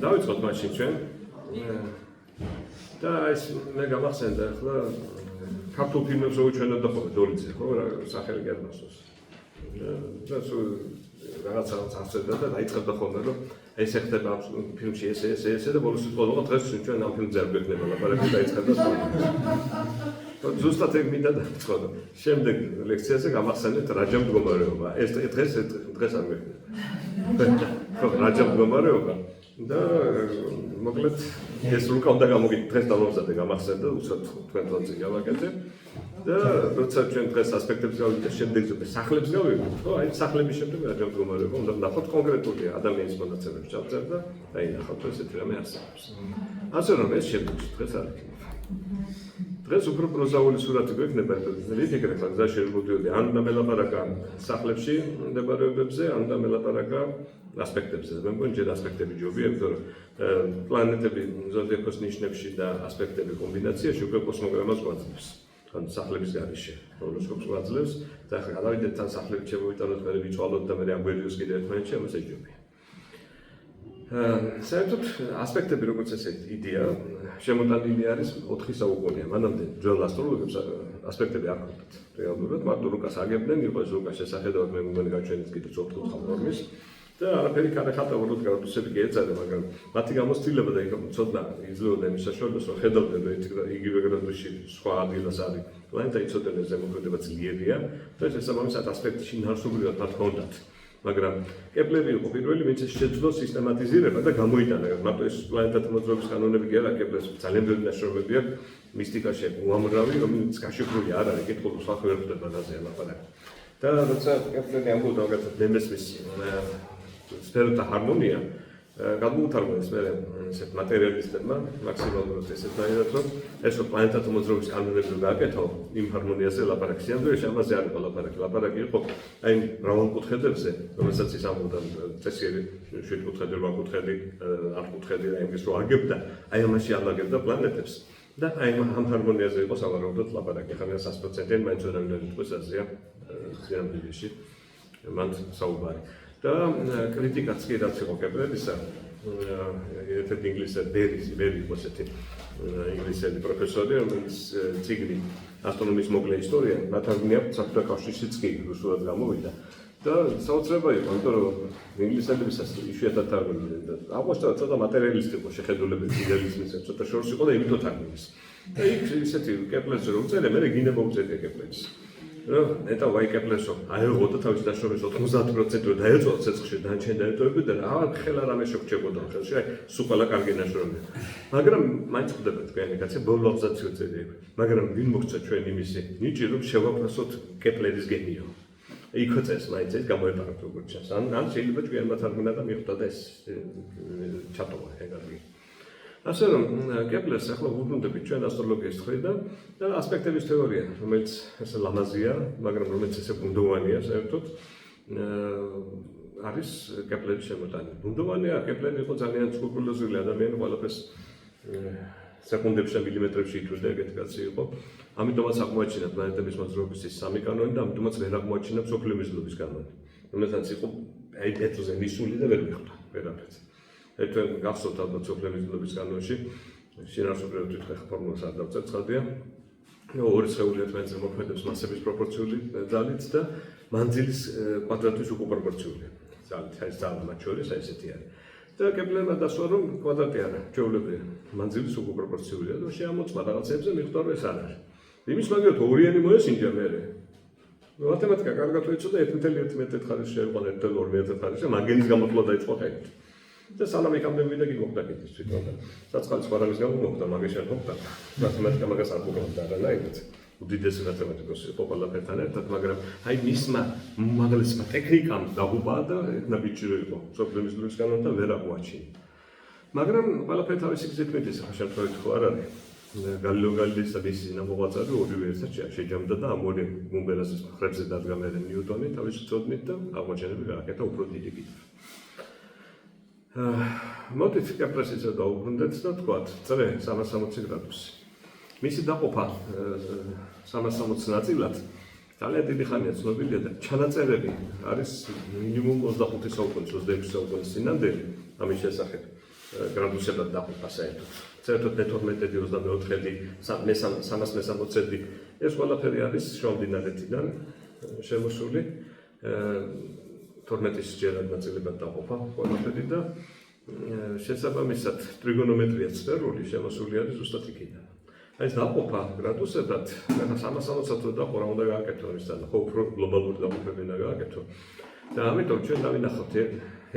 დავიწყოთ მაშინ ჩვენ და ეს მე გამახსენდა ახლა ქართულ ფილმებს რო ჩვენად დახოვეთ დოლიძე ხო რა სახელი გერმასოს და რაღაცა აღწერდა და დაიწყებდა ხოლმე რომ ეს ეხება ფილმში ესე და ბოლოს სიტყვა დღეს ჩვენ ამ ფილმზე არ გვექნება ლაპარაკი დაიწყებდა სხვა ზუსტად ეგ მინდა დაიწყო შემდეგ ლექციაზე გამახსენეთ რაჯა მდგომარეობა ეს დღეს არ გვექნება ხო რაჯა მდგომარეობა და მოკლედ ეს რუკა უნდა გამოგიდგეთ დღეს დავამზადე გამახსენდა უცებ თქვენ თვალზე გავაკეთე და როცა ჩვენ დღეს ასპექტებს გავიგეთ შემდეგზე სახლებს გავიგეთ ხო აი სახლების შემდეგ რაჯა მდგომარეობა უნდა ნახოთ კონკრეტული ადამიანის მონაცემებს ჩავწერთ და დაინახავთ ესეთი რამე არსებობს ასე რომ ეს შემდეგში დღეს არ იქნება დღეს უფრო პროზაული სურათი გვექნება რიფიქრე ხარ გზაში მოდიოდი ან დამელაპარაკა სახლებში მდებარეობებზე ან დამელაპარაკა ასპექტებზე მე მგონი ჯერ ასპექტები ჯობია იმიტომ რომ პლანეტები ზოდიაქოს ნიშნებში და ასპექტები კომბინაციაში უკვე კოსმოგრამას გვაძლევს ან სახლების გარეშე ჰოროსკოპს გვაძლევს და ახლა გადავიდეთ თან სახლებით შემოვიტანოთ მე ვიცვალოთ და მე აგვერიოს კიდევ ერთმანეთში ამას ეჯობია საერთოდ ასპექტები როგორც ესეთი იდეა შემოტანილი არის 4 საუკუნეა მანამდე ძველ ასტროლოგებს ასპექტები არ ჰქონდათ რეალურად მარტო რუკას აგებდნენ იყო ეს რუკას შესახედავად მე მგონი გაჩვენეთ კიდევ 4 ფორმის და არაფერი ხატა ვარდ გრადუსები კი ეწადა მაგრამ მათი გამოცდილება და იქ ცოტა იძლეოდა იმის საშუალებას რომ ხედავდნენ რომ იგივე გრადუსში სხვა ადგილას არის პლანეტა იცოდნენ ეს ზემოქმედება ძლიერია და ეს შესაბამისად ასპექტში ნარსობრივად მათ ჰქონდათ მაგრამ კეპლერი იყო პირველი ვინც შეძლო სისტემატიზირება და გამოიტანა მარტო ეს პლანეტათა მოძრაობის კანონები კი არა კეპლერს ძალიან ბევრი ნაშრომები აქვს მისტიკაში უამრავი რომელიც გაშიფრული არ არის კითხულობს სხვა ვერ ხდება დაზე ლაპარაკი და როცა კეპლერი ამბობდა რაღაცა ნემესმის სფეროთა ჰარმონია გადმოუთარგმნეს მე ესეთ მატერიალისტებმა მაქსიმალურად ესეთნაირად რომ ეს პლანეტათა მოძრაობის კანონები რომ გააკეთო იმ ჰარმონიაზე ლაპარაკი სიამოვნებაში ამაზე არ იყო ლაპარაკი იყო აი მრავალკუთხედებზე რომელსაც ის ამბობდა წესიერი 7 კუთხედი 8 კუთხედი 8 კუთხედი და იმის რო აგებდა აი ამაში ალაგებდა პლანეტებს და აი ამ ჰარმონიაზე იყო სავარაუდოდ ლაპარაკი ხან 100%-იან მაინც ვერ ამბობს აზია სიამოვნებაში მან საუბარი და კრიტიკაც კი რაც იყო კეპლერისა ერთ-ერთი ინგლისელი ბერი იყო ესეთი ინგლისელი პროფესორი რომელიც ციგნი ასტრონომიის მოკლე ისტორია ნათარგმნია საბჭოთა კავშირშიც კი რუსულად გამოვიდა და საოცრება იყო იმიტომ რომ ინგლისელებისაც იშვიათად თარგმნიდნენ და აღმოჩნდა ცოტა მატერიალისტი იყო შეხედულებები იდეალიზმისა ცოტა შორს იყო და იმითო თარგმნის და იქ ისეთი კეპლერზე რომ წერე მე გინდა მოუწედია კეპლერის რომ ნეტა ვაი კეპლერსო აიღო და თავის დაშორეს 90% რომ დაეწვა ცეცხლში დანჩენ დაეტოვებდა და რა ხელა რამე შეგჭებოდა ხელში აი სულ ყველა კარგი ნაშრომია მაგრამ მაინც ხვდება თქვენი კაცი ბოლო აბზაცი წერია მაგრამ ვინ მოგცა ჩვენ იმისი ნიჭი რომ შევაფასოთ კეპლერის გენიო იქო წეს მაინც ეს გამოეპაროთ როგორც ჩანს ან შეიძლება ჩვენმა თარგმნა და მიხვდა და ეს ჩატოვა ეგარი ასე რომ კეპლერს ახლა ვუბრუნდებით ჩვენ ასტროლოგიის მხრიდან და ასპექტების თეორია რომელიც ესე ლამაზია მაგრამ რომელიც ესე ბუნდოვანია საერთოდ არის კეპლერის შემოტანილი ბუნდოვანია კეპლერი იყო ძალიან სკრუპულოზული ადამიანი ყველაფერს სეკუნდებში და მილიმეტრებში ითვლიდა ეგეთი კაცი იყო ამიტომაც აღმოაჩინა პლანეტების მოძრაობის ის 3 კანონი და ამიტომაც ვერ აღმოაჩინა მსოფლიო მიზნობის კანონი რომელსაც იყო აი პეტროზე მისული და ვერ მიხვდა ვერაფერს ერთვენ გახსოვთ ალბათ მსოფლიო მიზნობის კანონში შინაარსობრივად თვითონ ფორმულას არ დავწერთ ცხადია ორი სხეული ერთმანეთზე მოქმედებს მასების პროპორციული ძალით და მანძილის კვადრატის უკუპროპორციული ძალით ეს ძალა მათ შორის ესეთი არის და კეპლერმა დასვა რომ კვადრატი არა ჩვეულებრივი მანძილის უკუპროპორციულია და შეამოწმა რაღაცებზე მიხვდა რომ ეს არ არის იმის მაგალითად ორიანი მოესინჯა მერე მათემატიკა კარგად ეცოდა 1.1 მეტრი ხარისხი შეიყვანა 1.2 მეტრი ხარისხი მაგენის გამოთვლა დაიწყო ხეთით და სალამი კამდევიდა კი მოხდა კიდე თვითონ და საწყალის ხარაგის გამო მოხდა მაგეში არ მოხდა მათემატიკა მაგას არ მოხდა არანაირად უდიდესი მათემატიკოსი იყო ყველაფერთან ერთად მაგრამ აი მისმა მაგალითად ტექნიკამ დაგუბა და ეთნა ბიჭი იყო სოფლების კანონთან ვერ აღმოაჩინა მაგრამ ყველაფერი თავისი გზით მიდის, ახლა შემთხვევით ხო არ არის. გალილეო გალილეის და მისი ნამოღვაწე ორივე ერთად შეჯამდა და ამ ორი უმბერაზის მხრებზე დადგა მერე ნიუტონი თავისი ცოდნით და აღმოჩენები გააკეთა უფრო დიდი კიდევ. მოდით კეპლერს დავუბრუნდეთ და ვთქვათ, წრე 360 გრადუსი. მისი დაყოფა 360 ნაწილად ძალიან დიდი ხანია ცნობილია და ჩანაწერები არის მინიმუმ 25 საუკუნის, 26 საუკუნის წინანდელი ამის შესახებ გრადუსებად დაყოფა საერთოდ. საერთოდ მე-12-დი, 24-დი, მე-360-დი ეს ყველაფერი არის შუამდინარეთიდან შემოსული 12-ის ჯერად ნაწილებად დაყოფა ყველაფერი და შესაბამისად ტრიგონომეტრია სფერული შემოსული არის ზუსტად იქიდან. ეს დაყოფა გრადუსებად 360-ად დაყო რა უნდა გააკეთო ისთან, ხო უფრო გლობალური დაყოფები უნდა გააკეთო. და ამიტომ ჩვენ დავინახავთ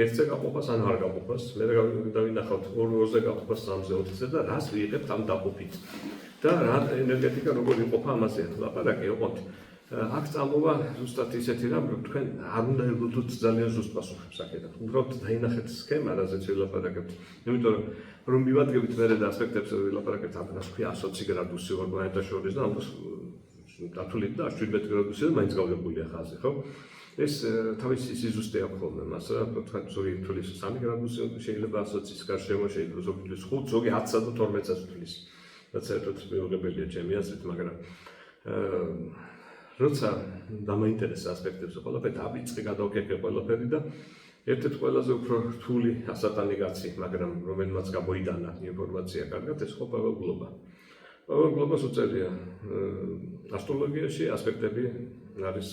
ერთზე გაყოფას ან არ გაყოფას, მე დავინახავთ 2-ზე გაყოფას 3-ზე 4-ზე და რას ვიღებთ ამ დაყოფით. და რა ენერგეტიკა როგორ იყოფა ამაზე ლაპარაკი ოღონდ. აქ წამოვა ზუსტად ისეთი რამ, რომ თქვენ არ უნდა ელოდოთ ძალიან ზუსტ პასუხებს აქედან. უბრალოდ დაინახეთ სქემა, რაზეც ვილაპარაკებთ. იმიტომ რომ მივადგებით მერე და ასპექტებს ვილაპარაკებთ, ამას ქვია 120 გრადუსი ორ პლანეტას შორის და ამას დათვლით და 17 გრადუსი და მაინც გავლებულია ხაზი, ხო? ეს თავისი სიზუსტე აქვს ხოლმე მას, რა თქვა ზოგი თulis 3 გრადუსი შეიძლება 120-ის გარშემო შეიძლება ზოგი თulis 5, ზოგი 10-სა და 12-საც თulis. რაც საერთოდ მეუღებელია ჩემი აზრით, მაგრამ როცა დამაინტერესა ასპექტებზე ყველაფერი დავიწყე გადავკეთე ყველაფერი და ერთ-ერთ ყველაზე უფრო რთული ასატანი კაცი, მაგრამ რომელმაც გამოიტანა ინფორმაცია კარგად, ეს ხო პაվել გლობა. პაվել გლობას უწევია ასტროლოგიაში ასპექტები არის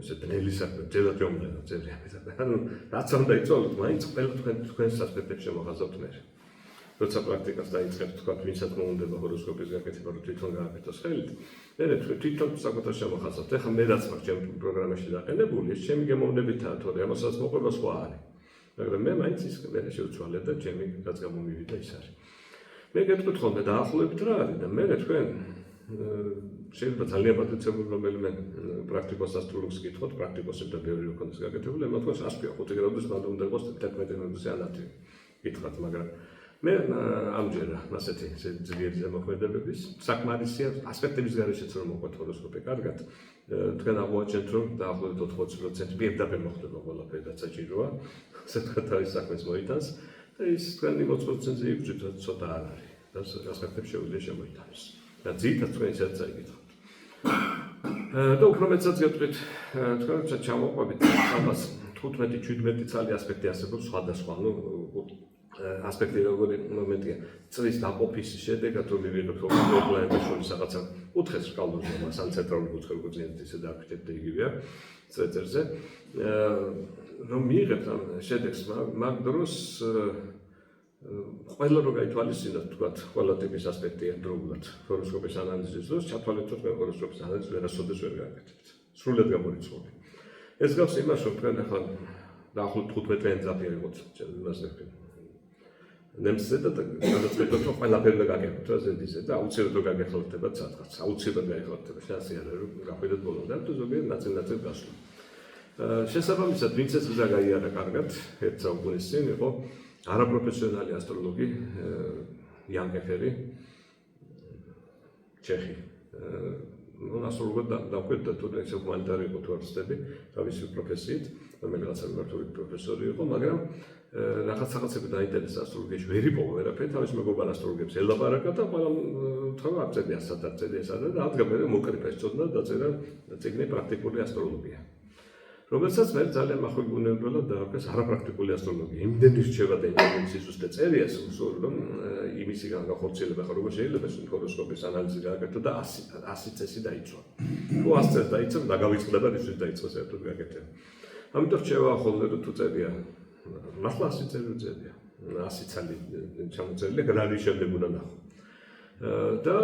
ესე დნელი საქმე, ძელად რომლენა ძელი. ანუ რაც უნდა იცოდეთ, მაინც ყველა თქვენს ასპექტებს შემოხაზავთ მე. როცა პრაქტიკას დაიწყებთ, თქვათ, ვინცაც მოუნდება ჰოროსკოპის გაკეთება, რომ თვითონ გააკეთოს ხელით. მე თვითონ საკუთარ შემოხაზავთ. ეხლა მე რაც მაქვს ჩემ პროგრამაში დაყენებული, ეს ჩემი გემოვნებითაა, თორე ამასაც მოყვება სხვა არის. მაგრამ მე მაინც ის მე შევცვალე და ჩემი რაც გამომივიდა ის არის. მე გეტყვით ხოლმე დაახლოებით რა არის და მე თქვენ შეიძლება ძალიან პატიცებული რომელიმე პრაქტიკოს ასტროლოგს გითხოთ, პრაქტიკოსებს და ბევრი რქონის გაკეთებული, მე თქვას 105 გრადუსი მანდ უნდა იყოს 11 გრადუსი ანათი. გითხრათ, მაგრამ მე ამჯერა ასეთი ძლიერი ზემოქმედებების საკმარისია ასპექტების გარეშეც რომ მოყვეთ ჰოროსკოპი კარგად თქვენ აღმოაჩენთ რომ დაახლოებით 80% პირდაპირ მოხდება ყველაფერი რაც საჭიროა ასე თქვა თავის საქმეს მოიტანს და ის თქვენი 20%-ზე იბრძვით ცოტა არ არის და ასპექტებს შეუძლია შემოიტანოს და ძირითადად თქვენ ისეთ წაიგითხოთ და უფრო მეტსაც გეტყვით თქვენ ჩამოყვებით ამას 15-17 წელი ასპექტი არსებობს სხვადასხვა ასპექტი როგორი მომენტია წრის დაყოფის შედეგად რომ მივიღებთ ოქროს პლანეტას შორის რაღაცა უთხეს რკალდურობას ან ცენტრალური კუთხე როგორც ისე დააქვთ ეგივეა წრეწერზე რომ მიიღებთ ამ შედეგს მაგ დროს ყველა რო გაითვალისწინოთ თქვათ ყველა ტიპის ასპექტია დროულად ჰოროსკოპის ანალიზის დროს ჩათვალისწინოთ მე ჰოროსკოპის ანალიზს ვერასოდეს ვერ გააკეთებთ სრულად გამორიცხული ეს გავს იმას რომ თქვენ ახლა დაახლოებით 15 წელი აიღოთ იმასე ნემსზე და გადაწყვეტოთ რომ ყველაფერი გაგეხოთ რა ზედიზე და აუცილებლად გაგეხლოთებათ სადღაც აუცილებლად გაეხლოთება შანსი არა რომ გაყვიდოთ ბოლომდე თუ ზოგიერთ ნაწილ გასვლა შესაბამისად ვინც ეს გზა გაიარა კარგად ერთ საუკუნის წინ იყო არაპროფესიონალი ასტროლოგი იან კეფერი ჩეხი ასტროლოგად დაგვედა თუ ეს ჰუმანიტარი იყო თუ არცდები თავისი პროფესიით რომელიღაცა მიმართული პროფესორი იყო მაგრამ რაღაცები დაინტერესა ასტროლოგიაში ვერ იპოვა ვერაფერი თავის მეგობარ ასტროლოგებს ელაპარაკა და ყველა თქვა აწედია სადაწედია სადა და ადგა მე მოკრიფეს წოდნა დაწერა წიგნი პრაქტიკული ასტროლოგია რომელსაც მე ძალიან მახვიუნებელად დაარქვეს არაპრაქტიკული ასტროლოგია იმდენი რჩება და იმდენი სიზუსტე წერია სულ რომ იმისი განხორციელება ხო როგორ შეიძლება ჰოროსკოპის ანალიზი გააკეთო და 100 წესი დაიცვა თუ 100 წელი დაიცვა და გავიწყდება ის დაიწყოს საერთოდ გააკეთება ამიტომ რჩება ხოლმე რომ თუ წერია მართლა 100 წელი უძებია 100 წელი ჩამოწერილი გრადის შემდეგ უნდა ნახო და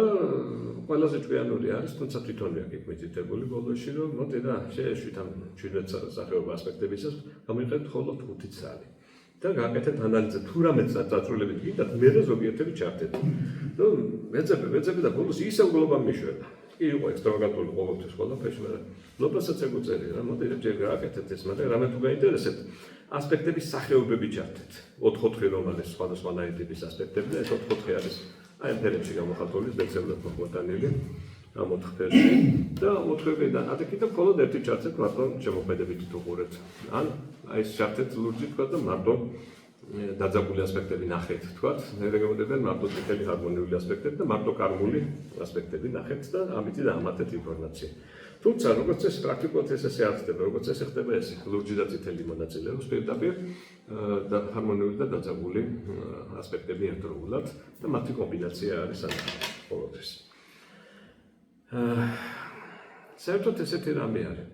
ყველაზე ჭკვიანური არის თუმცა თვითონვე აქ მიწითებული ბოლოში რომ მოდი და შეეშვით ამ 17 სახეობა ასპექტებისას გამიყენთ მხოლოდ 5 წელი და გააკეთეთ ანალიზი თუ რამე წაწრულებით გინდათ მე ზოგიერთები ჩართეთ ნუ მეძები და ბოლოს ისევ გლობა მიშვება კი იყო ექსტრავაგანტული ყოველთვის ყველაფერში მაგრამ გლობასაც ეგ უწერი რა მოდი ჯერ გააკეთეთ ეს მაგრამ რამე თუ გაინტერესებთ ასპექტების სახეობები ჩართეთ. 4 რომ არის სხვადასხვანაირი ტიპის ასპექტები და ეს 4 არის აი ამ ფერებში გამოხატული, სპეციალურად მოყვანილი ამ 4 ფერში და 4-დან აკეთებ მხოლოდ ერთი ჩართეთ მარტო შემოქმედებით თუღურეთ. ან აი ეს ჩართეთ ლურჯი თქვა და მარტო დაძაბული ასპექტები ნახეთ, თქვათ, რეგემონდებიან მარტო წითელი ჰარმონიული ასპექტები და მარტო კარგული ასპექტები ნახეთ და ამით დაამატეთ ინფორმაცია. თუმცა, როგორც ეს პრაქტიკულად ესე არ ხდება, როგორც ესე ხდება ესე, ლურჯი და წითელი მონაწილეობს პირდაპირ და ჰარმონიული და დაძაბული ასპექტები ერთდროულად და მათი კომბინაცია არის ყოველთვის. საერთოდ ესეთი რამე არის.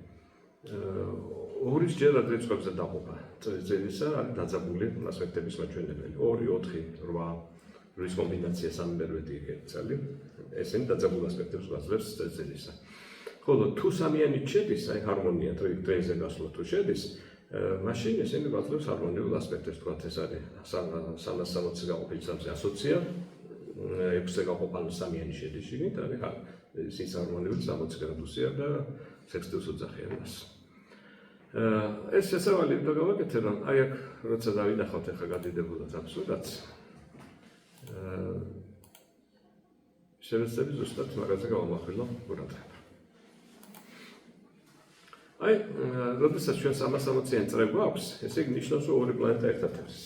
ორისჯერ რიცხვებზე დაყოფა წერილისა არის დაძაბული ასპექტების მაჩვენებელი 2, 4, 8 რის კომბინაცია 3 წელი ესენი დაძაბულ ასპექტებს გვაძლევს წერილისა. ხოლო თუ სამიანით შედის, აი ჰარმონია ტრენზე გასვლა თუ შედის, მაშინ ესენი გვაძლევს ჰარმონიულ ასპექტებს, თქვათ ეს არის 360 გაყოფით 3-ზე ასოცია, 6-ზე გაყოფან სამიანი შედის შიგნით, არის სისარმონიული 60 გრადუსია და სექსტილს ოძახია მას. ეს შესავალი იმიტომ გავაკეთე, რომ აი აქ როცა დავინახავთ ახლა გადიდებულად ამ სურათს, შევეცდები ზუსტად მაგაზე გავამახვილო ყურადღება. აი, როდესაც ჩვენ 360-იან წრე გვაქვს, ესე იგი ნიშნავს, რომ ორი პლანეტა ერთად არის.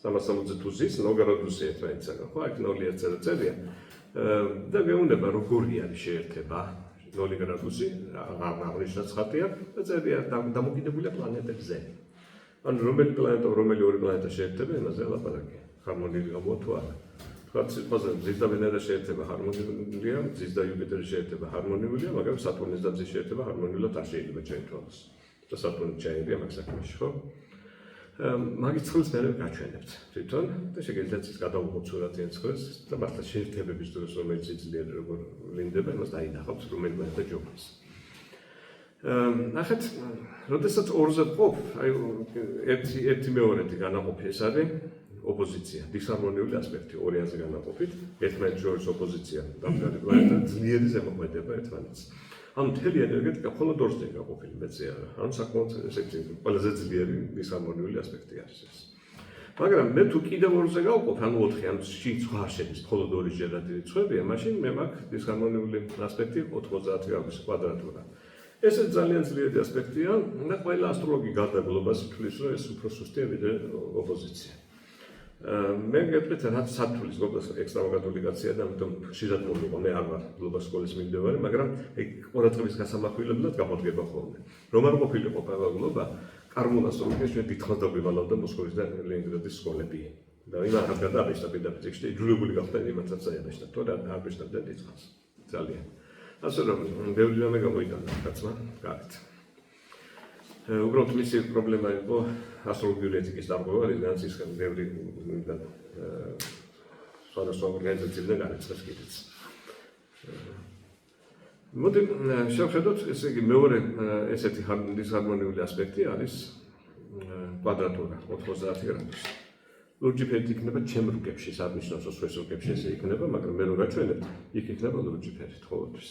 360 თუ ზის 0 გრადუსი ერთმანეთსაგან, ხო, აქ 0 წერია. და მეუნება როგორი არის შეერთება 0 გრადუსი, აღნიშნავს ხატია და წერია დამოკიდებულია პლანეტებზე. ანუ რომელი პლანეტა, რომელი ორი პლანეტა შეერთება, იმაზე ლაპარაკია. ჰარმონიული გამოვა თუ არა. თქვათ სიტყვაზე მზის და ვენერა შეერთება ჰარმონიულია, მზის და იუპიტერი შეერთება ჰარმონიულია, მაგრამ სატურნის და მზის შეერთება ჰარმონიულად არ შეიძლება ჩაითვალოს. და სატურნი ჩაერია მაგ საქმეში, ხო? მაგის წყვილს მე გაჩვენებთ თვითონ და შეგიძლიათ ის გადავუღოთ სურათიან წყვილს და მართლა შეერთებების დროს რომელიც იძლიერთ როგორ ლინდება, იმას დაინახავთ რომელი პლანეტა ჯობნის. ნახეთ, როდესაც ორზე ყოფ, აი ერთი მეორეთი განაყოფი ეს არის ოპოზიცია, დისჰარმონიული ასპექტი ორი აზე განაყოფით, ერთმანეთს შორის ოპოზიცია, დამდგარი პლანეტა ძლიერი ზემოქმედება ერთმანეთს. ანუ მთელი ენერგეტიკა მხოლოდ ორზე გაყოფილი მეცე არა. ანუ საკმაოდ ესეთი ყველაზე ძლიერი დისჰარმონიული ასპექტი არის ეს. მაგრამ მე თუ კიდევ ორზე გავყოფ, ანუ 4, ანუ სხვა შედის, მხოლოდ 2 ჯერადი რიცხვებია, მაშინ მე მაქვს დისჰარმონიული ასპექტი 90 გრადუსი კვადრატურა. ეს ძალიან ძლიერი ასპექტია და ყველა ასტროლოგი გარდა გლობალს თვლის, რომ ეს უფრო სუსტია ვიდრე ოპოზიცია. მე გეტყვით რაც სათვლის გლობალს ექსტრავაგანტული კაცია და ამიტომ ხშირად მომიყვა, მე არ ვარ გლობალ სკოლის მიმდევარი, მაგრამ ყურადღების გასამახვილებლად გამოდგება ხოლმე. რომ არ ყოფილიყო ყველა გლობა, კარგულ ასტროლოგიაში ჩვენ დიდხანს დაგვივალავდა მოსკოვის და ლენინგრადის სკოლები. და იმათაც გადააბეჭდა ფიზიკაში და იძულებული გახდა იმათაც აებეჭდა, თორემ არ აებეჭდა დიდხანს. ძალიან. ასე რომ ბევრი რამე გამოიტანა კაცმა, კარგად. უბრალოდ მისი პრობლემა იყო ასტროლოგიური ეთიკის დარღვევა, რადგან ის ბევრი სხვადასხვა ორგანიზაციებიდან განაცხადეს კიდეც. მოდი შევხედოთ, ესე იგი მეორე ესეთი დისჰარმონიული ასპექტი არის კვადრატურა 90 გრადუსი. ლურჯი ფერი იქნება ჩემ რუკებში, საერთოდ სხვეს რუკებში ესე იქნება, მაგრამ მე რო გაჩვენებ, იქ იქნება ლურჯი ფერი ყოველთვის.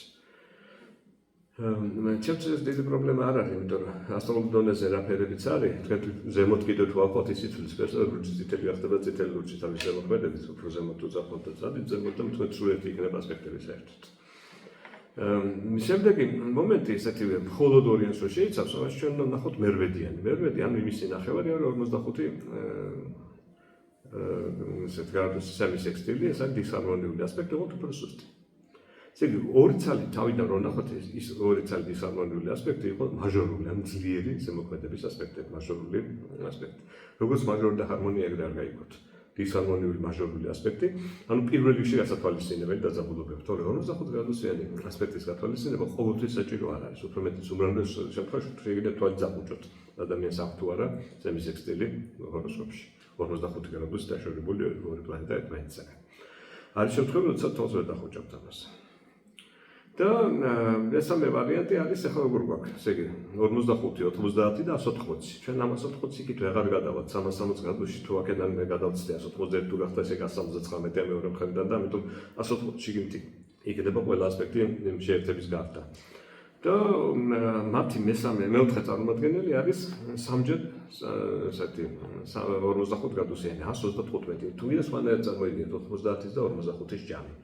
ჩემთვის ეს დიდი პრობლემა არ არის, იმიტომ რომ ასტროლოგ დონეზე რა ფერებიც არის, თქვენ ზემოთ კიდევ თუ აყვათ ის სიცოცხლის ფერს, ლურჯი წითელი გახდება წითელი ლურჯი თავის ზემოქმედებით, უფრო ზემოთ თუ წახვთ და წადით ზემოთ და თქვენ სრულიად იქნება ასპექტები საერთოდ. შემდეგი მომენტი ესეთივე მხოლოდ ორიანს რო შეიცავს, ამას ჩვენ უნდა ვნახოთ მერვედიანი. მერვედი, ანუ იმისი ნახევარი არის 45 ესეთ გრადუსი სამი სექსტილი, ეს არის დისჰარმონიული ასპექტი, უფრო სუსტი. ესე იგი, ორი ცალი თავიდან რო ნახოთ, ის ორი ცალი დისჰარმონიული ასპექტი იყო მაჟორული, ანუ ძლიერი ზემოქმედების ასპექტები, მაჟორული ასპექტი. როგორც მაჟორული და ჰარმონია ეგრე არ გაიგოთ. დისჰარმონიული მაჟორული ასპექტი, ანუ პირველ რიგში გასათვალისწინებელი დაძაბულობები, თორემ 45 გრადუსიანი ასპექტის გათვალისწინება ყოველთვის საჭირო არ არის. უფრო მეტიც უმრავლეს შემთხვევაში შეიძლება თვალი ძაბუჭოთ ადამიანს აქვს თუ არა ზემი სექსტილი ჰოროსკოპში. 45 გრადუსი დაშორებული ორი პლანეტა ერთმანეთსაგან. არის შემთხვევები, როცა თვალს ვერ დახუჭავთ ამას. და მესამე ვარიანტი არის ახლა როგორ გვაქვს, ესე იგი 45, 90 და 180. ჩვენ ამ 180 იქით ვეღარ გადავალთ 360 გრადუსში თუ აქედან მე გადავწდე 180 თუ გახდა ესე 179 მეორე მხრიდან და ამიტომ 180 შიგნით იქნება ყველა ასპექტი შეერთების გარდა. და მათი მეოთხე წარმომადგენელი არის სამჯერ ესეთი 45 გრადუსიანი 135 თუ ის სხვანაირად წარმოიდგინეთ 90-ის და 45-ის ჯამი.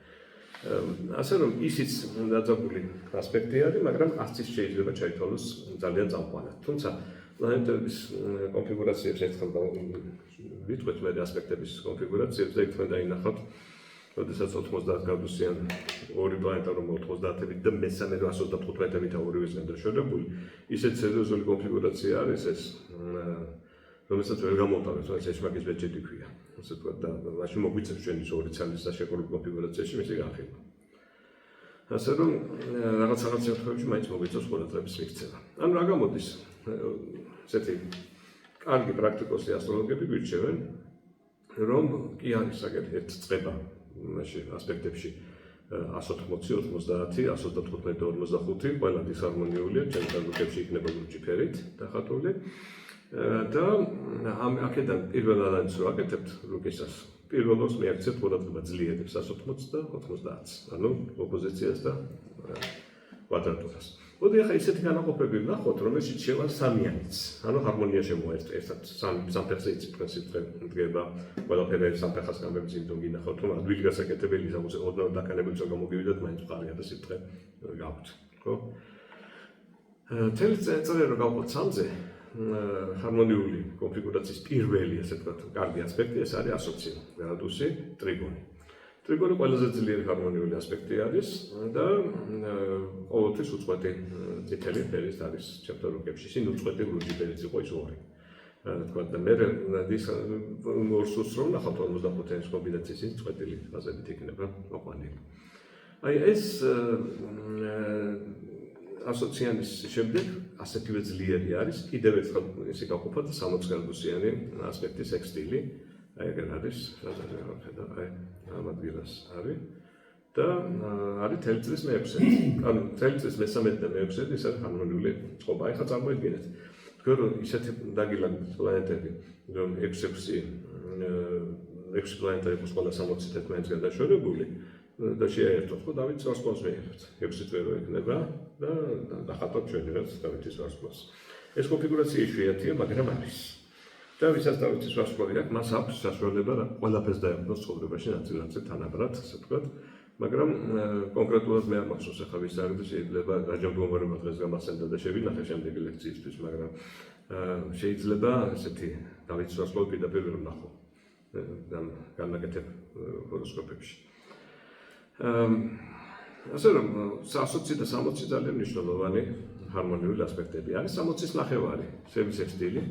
ასე რომ ისიც დაძაბული ასპექტი არის, მაგრამ არც ის შეიძლება ჩაითვალოს ძალიან წამყვანად. თუმცა პლანეტების კონფიგურაციებს ერთხელ ვიტყვით მე ასპექტების კონფიგურაციებს და იქ დაინახავთ როდესაც 90 გრადუსიან ორი პლანეტა რომ 90-ებით და მესამე 135-ებით ორივესგან დაშორებული, ისეთ სერიოზული კონფიგურაცია არის ეს, რომელსაც ვერ გამოვტანოთ, ეს ეშმაკის ბეჭედი ქვია. ასე ვთქვათ და მაშინ მოგვიწევს ჩვენი ორი ცალის დაშეკრული კონფიგურაციაში მისი განხილვა. ასე რომ რაღაც შემთხვევებში მაინც მოგვიწევს ყურადღების მიქცევა. ანუ რა გამოდის? ესეთი კარგი პრაქტიკოსი ასტროლოგები გვირჩევენ, რომ კი არის საკეთე ერთ წება მაშინ ასპექტებში 180, 90, 135, 45 ყველა დისჰარმონიულია, ჩემს გაგუქებში იქნება ლურჯი ფერით დახატული და აქედან პირველ ალანს რო აკეთებთ რუკისას, პირველს მიაქცევთ ყურადღება ძლიერებს 180 და 90, ანუ ოპოზიციას და კვადრატურას. მოდი ახლა ისეთი განაყოფები ვნახოთ, რომელშიც შევა სამიანიც, ანუ ჰარმონია შემოერთვა, ერთად სამფეხზე იცი პრინციპზე დგება, ყველაფერი სამფეხას გამებრძინეთ, რომ გინახავთ, რომ ადვილი გასაკეთებელი საკუთე ოდნავ დაკანებულ წა გამოგივიდათ, მაინც მყარია და სიტყვე გაქვთ, ხო? წელი რო გავყოთ სამზე, ჰარმონიული კონფიგურაციის პირველი, ასე ვთქვათ, კარგი ასპექტი ეს არის 120 გრადუსი ტრიგონი. ტრიგონი ყველაზე ძლიერი ჰარმონიული ასპექტი არის და ყოველთვის უწყვეტი წითელი ფერის არის ჩემთან რუკებში. ისინი უწყვეტი ლურჯი ფერიც იყო ის ორი. თქვა და მე ორსუს რომ ნახავთ 55-ის კომბინაციის ის წყვეტილი ფაზებით იქნება მოყვანილი. აი ეს ასოციანის შემდეგ ასეთივე ძლიერი არის კიდევ ერთხელ ისე გაყოფა და 60 გრადუსიანი ასპექტის ექსტილი. აი ეგ არის, ხედავ, აი ამ ადგილას არის და არის თელწრის მე-6. ანუ თელწრის მე-13 და მე-6 ის არის ჰარმონიული წყობა. აი ხა წარმოიდგინეთ, თქვენ რომ ისეთი დაგილაგთ პლანეტები, რომ 6 პლანეტა იყოს ყველა 60 ერთმანეთსგან დაშორებული და შეერთოთ, ხო, დავითის ვარსკვლავს მიიღებთ. 6 წვერო ექნება და დახატოთ ჩვენი რაც დავითის ვარსკვლავს. ეს კონფიგურაცია იშვიათია, მაგრამ არის. და ვისაც დავითის ვარსკვლავი აქვს, მას აქვს საშუალება ყველაფერს დაეყოს ცხოვრებაში ნაწილ-ნაწილ თანაბრად, ასე ვთქვათ, მაგრამ კონკრეტულად მე არ მახსოვს ახლა ვის არის და შეიძლება რაჯამდგომარეობა დღეს გამახსენდა და შევინახე შემდეგი ლექციისთვის, მაგრამ შეიძლება ესეთი დავითის ვარსკვლავი პირდაპირ ვერ ვნახო განმაკეთებ ჰოროსკოპებში. ასე რომ 120 და 60 ძალიან მნიშვნელოვანი ჰარმონიული ასპექტები არის. 60-ის ნახევარი, სევის ექსტილი,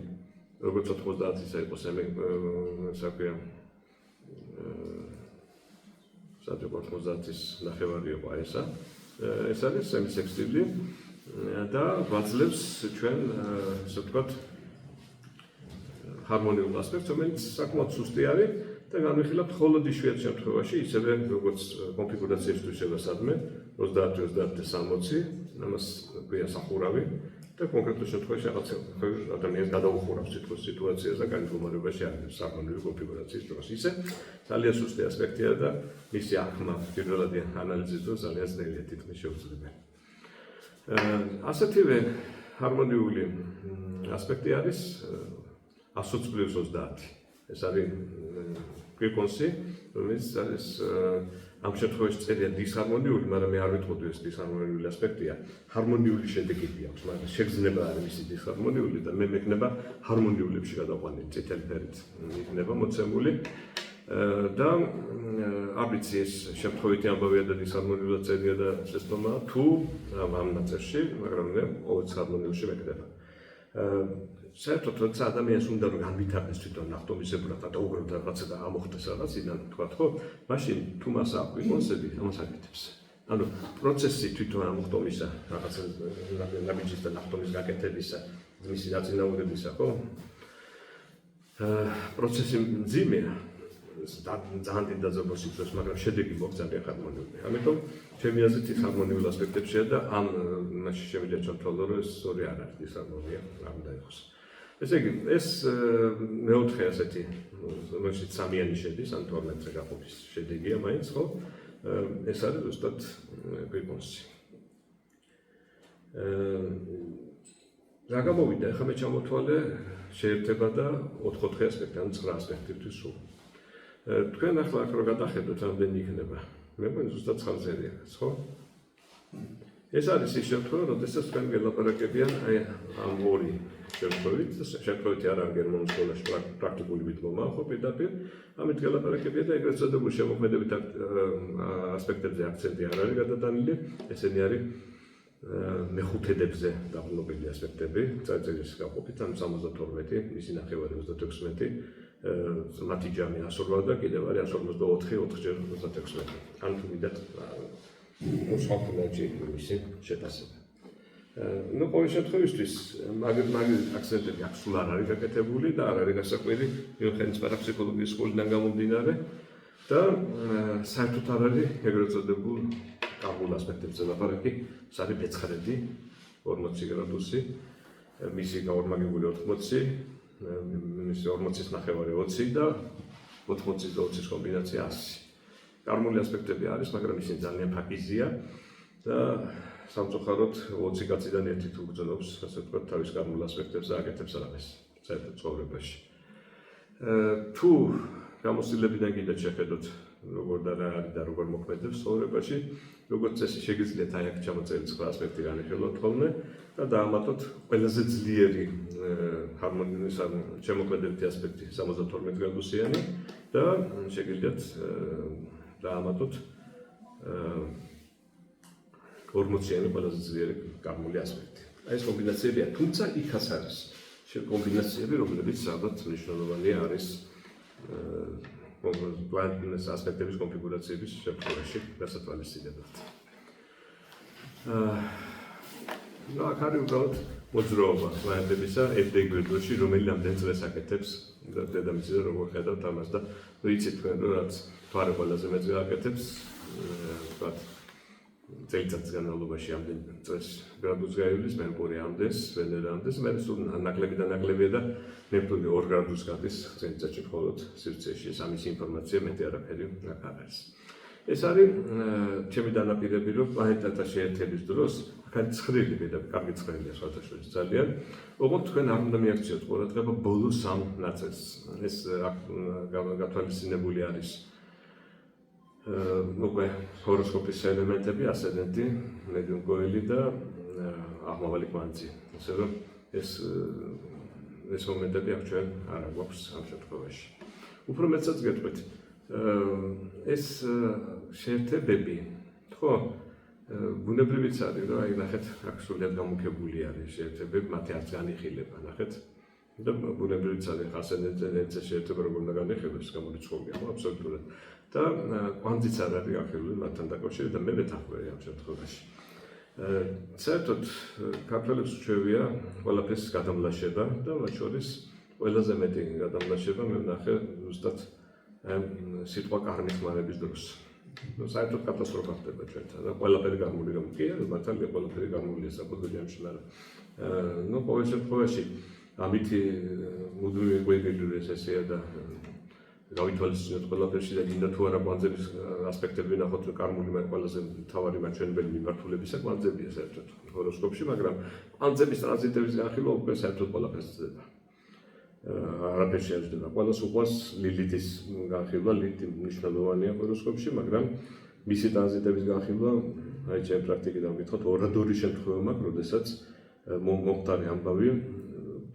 როგორც 90-ისა იყოს საქვია სადღაც 90-ის ნახევარი იყო ესა. ეს არის სემის ექსტილი და გვაძლევს ჩვენ ასე ვთქვათ ჰარმონიულ ასპექტს, რომელიც საკმაოდ სუსტი არის და განვიხილავთ მხოლოდ იშვიათ შემთხვევაში, ისევე როგორც კონფიგურაციებისთვის შევასადმე 30-30-60, ამას ქვია სახურავი და კონკრეტულ შემთხვევაში რაღაც ადამიანს გადაუხურავს თითქოს სიტუაციას და განმდგომარეობაში არის ჰარმონიული კონფიგურაციის დროს. ისე ძალიან სუსტი ასპექტია და მისი აღქმა პირველადი ანალიზის დროს ძალიან ძნელია, თითქმის შეუძლებელი. ასეთივე ჰარმონიული ასპექტი არის 100+30. ეს არის კვირკონსი, რომელიც არის ამ შემთხვევაში წერია დისჰარმონიული, მაგრამ მე არ ვიტყოდი ეს დისჰარმონიული ასპექტია. ჰარმონიული შედეგები აქვს, მაგრამ შეგრძნება არის მისი დისჰარმონიული და მე მექნება ჰარმონიულებში გადაყვანილი წითელი ფერით იქნება მოცემული და არ ვიცი ეს შემთხვევითი ამბავია და დისჰარმონიულად წერია და შეცდომა თუ ამ ნაწერში, მაგრამ მე ყოველთვის ჰარმონიულში მექნება. საერთოდ როცა ადამიანს უნდა რომ განვითარდეს თვითონ ნახტომისებრად და უბრალოდ რაღაცა და ამოხდეს რაღაც იმან თქვათ ხო, მაშინ თუ მას აქვს კონსեպტი, ამას აკეთებს. ანუ პროცესი თვითონ ამოხტომისა, რაღაცა ნაბიჯის და ნახტომის გაკეთებისა, მისი დაწინაურებისა, ხო? პროცესი მძიმეა. ძალიან დიდ დაძაბულს იწვევს, მაგრამ შედეგი მოხდა ძალიან ჰარმონიული. ამიტომ ჩემი აზრით ის ჰარმონიულ ასპექტებშია და ამ მაშინ შემიძლია ჩავთვალო, რომ ეს ორი არ არის დისჰარმონია, არ უნდა იყოს. ესე იგი, ეს მეოთხე ასეთი, რომელშიც სამიანი შედის, ან 12-ზე გაყოფის შედეგია მაინც, ხო? ეს არის ზუსტად კვირკონსი. რა გამოვიდა, ახლა მე ჩამოთვალე შეერთება და 4 ასპექტი, ანუ 9 ასპექტისთვის სულ. თქვენ ახლა აქ რო გადახედოთ, რამდენი იქნება? მე მგონი ზუსტად 9-ზეა, ხო? ეს არის ის შემთხვევა, როდესაც თქვენ გელაპარაკებიან აი ამ ორი შემთხვევით, შემთხვევით არ არის გერმანულ სკოლაში პრაქტიკული მითბობა, ხო პირდაპირ, ამით გელაპარაკებიან და ეგრეთ წოდებული შემოქმედებით ასპექტებზე აქცენტი არ არის გადატანილი, ესენი არის მეხუთედებზე დაყრდნობილი ასპექტები, წარწერის გაყოფით, ანუ 72, მისი ნახევარი 36, მათი ჯამი 108 და კიდევ არის 154, 4-ჯერ 36. ან თუ მიდათ მოსხალხუნაჭი მისი შეტასება. ნუ ყოველ შემთხვევისთვის მაგ აქცენტები აქ სულ არ არის გაკეთებული და არ არის გასაკვირი მიუხედავად პარაფსიქოლოგიის სკოლიდან გამომდინარე და საერთოდ არ არის ეგრეთ წოდებულ კარგულ ასპექტებზე ლაპარაკი, ეს არის მეცხრედი 40 გრადუსი, მისი გაორმაგებული 80, მისი 40-ის ნახევარი 20 და 80-ის და 20-ის კომბინაცია 100. Კარგული ასპექტები არის, მაგრამ ისინი ძალიან ფაქიზია და სამწუხაროდ 20 კაციდან ერთი თუ გძნობს, ასე ვთქვათ, თავის კარგულ ასპექტებს და აკეთებს რამეს საერთოდ ცხოვრებაში. თუ გამოცდილებიდან კიდე შეხედოთ, როგორ და რა არის და როგორ მოქმედებს ცხოვრებაში, როგორც წესი შეგიძლიათ აი აქ ჩამოწერილი 9 ასპექტი განიხილოთ ხოლმე და დაამატოთ ყველაზე ძლიერი ჰარმონიის ან შემოქმედებითი ასპექტი 72 გრადუსიანი და შეგიძლიათ დაამატოთ 40-იანი ყველაზე ძლიერი კარგული ასპექტი. აი ეს კომბინაციებია, თუმცა იქაც არის კომბინაციები, რომლებიც სადაც მნიშვნელოვანი არის პლანეტის ასპექტების კონფიგურაციების შემთხვევაში გასათვალისწინებლად. ნუ აქ არის უბრალოდ მოძრაობა პლანეტებისა FD გვერდში, რომელიც ამდენ წრეს აკეთებს დედამიწაზე როგორ ხედავთ ამას და ვიცით თქვენ რომ რაც თვარე ყველაზე მეწვე აკეთებს, ვთქვათ წელიწადის განმავლობაში ამდენ წრეს გრადუსს გაივლის, მერკური ამდენს, ვენერა ამდენს, მე სულ ნაკლები და ნაკლებია და ნეპტუნი 2 გრადუსს გადის წელიწადში მხოლოდ სივრცეში. ეს ამის ინფორმაცია მეტი არაფერი აქ არ არის. ეს არის ჩემი დანაპირები, რომ პლანეტათა შეერთების დროს აქ არის ცხრილი და კარგი ცხრილია სხვათაშორის ძალიან. ოღონდ თქვენ არ უნდა მიაქციოთ ყურადღება ბოლოს ამ ნაწილს. ეს გათვალისწინებული არის უკვე ჰოროსკოპის ელემენტები, ასცენდენტი, მედიუმ გოელი და აღმავალი კვანძი. ასე რომ ეს მომენტები აქ ჩვენ არ გვაქვს ამ შემთხვევაში. უფრო მეტსაც გეტყვით, ეს შეერთებები, ხო, ბუნებრივიც არის, რომ აი ნახეთ, აქ სულად გამუქებული არის შეერთებები, მათი არც განიხილება, ნახეთ. და ბუნებრივიც არის ასცენდენტზე შეერთება როგორ უნდა განიხილოს, გამორიცხულია, ხო, აბსოლუტურად. და კვანძიც არ არის განხილული მათთან დაკავშირებით და მე მეთანხმები ამ შემთხვევაში. საერთოდ ქართველებს უჩვევია ყველაფერს გადამლაშება და მათ შორის ყველაზე მეტი გადამლაშება მე ვნახე ზუსტად სიტყვა კარმის დროს. საერთოდ კატასტროფა ხდება ჩვენთან და ყველაფერი გამული რომ კი არა, მართალია ყველაფერი გამულია საფუძველი ამში, მაგრამ ნუ ყოველ შემთხვევაში ამით მუდმივი გვეგელი ესეა და გავითვალისწინოთ ყველაფერში და გინდა თუ არა კვანძების ასპექტები ვნახოთ, რომ კარმული ყველაზე მთავარი მაჩვენებელი მიმართულებისა კვანძებია საერთოდ ჰოროსკოპში, მაგრამ კვანძების ტრანზიტების განხილვა უკვე საერთოდ ყველაფერს ძდება. არაფერს შეეძდება. ყველას უყვარს ლილითის განხილვა, ლილითი მნიშვნელოვანია ჰოროსკოპში, მაგრამ მისი ტრანზიტების განხილვა, აი ჩემ პრაქტიკიდან ვკითხოთ, ორადორი შემთხვევა მაქვს, როდესაც მომხდარი ამბავი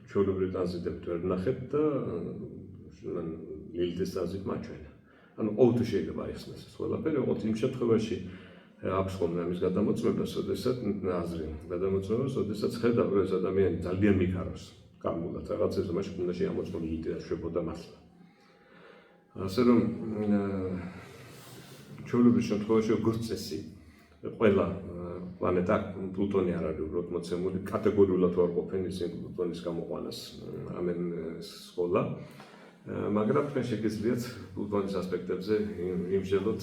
ჩვეულებრივი ტრანზიტებით ვერ ვნახეთ და ლილითის ტრანზიტ მაჩვენა. ანუ ყოველთვის შეიძლება აიხსნას ეს ყველაფერი, ოღონდ იმ შემთხვევაში აქვს ხოლმე ამის გადამოწმებას, როდესაც აზრი გადამოწმებას, როდესაც ხედავ, რომ ეს ადამიანი ძალიან მიქაროს კარგულად რაღაცებზე, მაშინ უნდა შეამოწმო ლილითი და შვებოდა მართლა. ასე რომ ჩვეულებრივ შემთხვევაში როგორც წესი ყველა პლანეტა პლუტონი არ არის უბრალოდ მოცემული, კატეგორიულად არ ყოფენ ისინი პლუტონის გამოყვანას ამენ სკოლა. მაგრამ თქვენ შეგიძლიათ პლუტონის ასპექტებზე იმსჯელოთ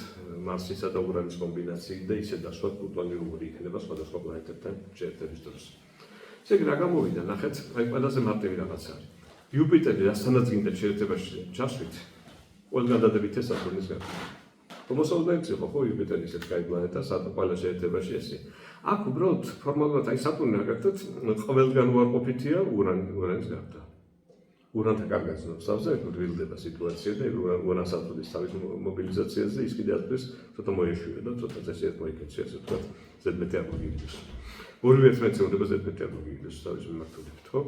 მარსისა და ურანის კომბინაციით და ისე დასვათ პლუტონი როგორი იქნება სხვადასხვა პლანეტებთან შეერთების დროს. ესე იგი რა გამოვიდა, ნახეთ, აი ყველაზე მარტივი რაღაც არის. იუპიტერი რასთანაც გინდა შეერთებაში ჩასვით, ყველგან დადებით ეს სატურნის გარდა. მოსავლდაიც იყო ხო იუპიტერი ისეთ კაი პლანეტა, ყველა შეერთებაში ესე. აქ უბრალოდ ფორმალურად აი სატურნი აგერთოთ ყველგან უარყოფითია ურანის გარდა. ურანთან კარგად ცნობსავზე ვილდება სიტუაცია და ურანს აწვდის თავის მობილიზაციაზე ის კიდე აწვდის ცოტა მოეშვია და ცოტა წესიერ მოიქცია ასე ვთქვათ ზედმეტი აბოგილის. ორივე ერთმანეთს უნდა ზედმეტი აბოგილის თავის მიმართულებით ხო?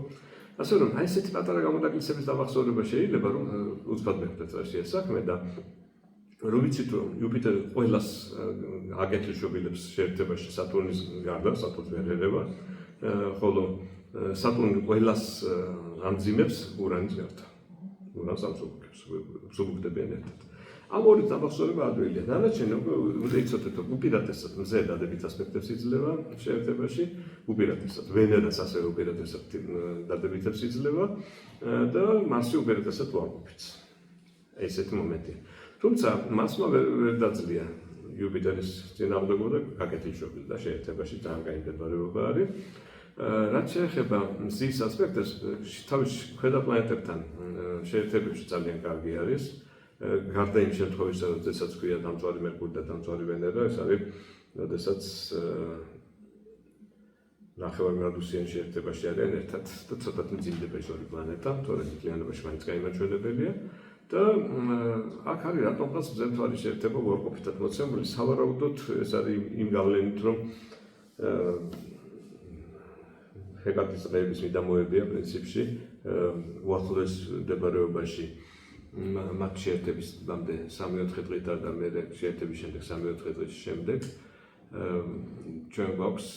ასე რომ აი ესეთი პატარა გამონაკლისების დამახსოვრება შეიძლება რომ უცბად მეხვდეთ რაში ეს საქმე და რომ ვიცით რომ იუპიტერი ყველას აგეთილშობილებს შეერთებაში სატურნის გარდა სატურნს ვერ ერევა ხოლო სატურნი ყველას ამძიმებს ურანის გარდა. ურანს ამსუბუქებს, მსუბუქდებიან ერთად. ამ ორი დამახსოვრება ადვილია. დანარჩენი უნდა იცოდეთ რომ უპირატესად მზე დადებით ასპექტებს იძლევა შეერთებაში, უპირატესად ვენერას ასევე უპირატესად დადებითებს იძლევა და მარსი უპირატესად უარყოფითს. ესეთი მომენტია. თუმცა მასმა ვერ დაძლია იუპიტერის წინააღმდეგობა და გაკეთილშობილი და შეერთებაში ძალიან კაი მდებარეობა არის. რაც შეეხება მზის ასპექტებს, თავის ქვედა პლანეტებთან შეერთებებში ძალიან კარგი არის. გარდა იმ შემთხვევისა, როდესაც ქვია დამწვარი მერკური და დამწვარი ვენერა, ეს არის, როდესაც 9 გრადუსიან შეერთებაში არიან ერთად და ცოტათი მძიმდება ეს ორი პლანეტა, თორემ მთლიანობაში მაინც გაიმაჩვენებელია. და აქ არის რატომღაც მზემთვარი შეერთება უარყოფითად მოცემული, სავარაუდოდ ეს არის იმ გავლენით, რომ ჰეკატის დღეების მიდამოებია პრინციპში უახლოეს მდებარეობაში მათ შეერთებისამდე 3-4 დღით და მე შეერთების შემდეგ 3-4 დღის შემდეგ ჩვენ გვაქვს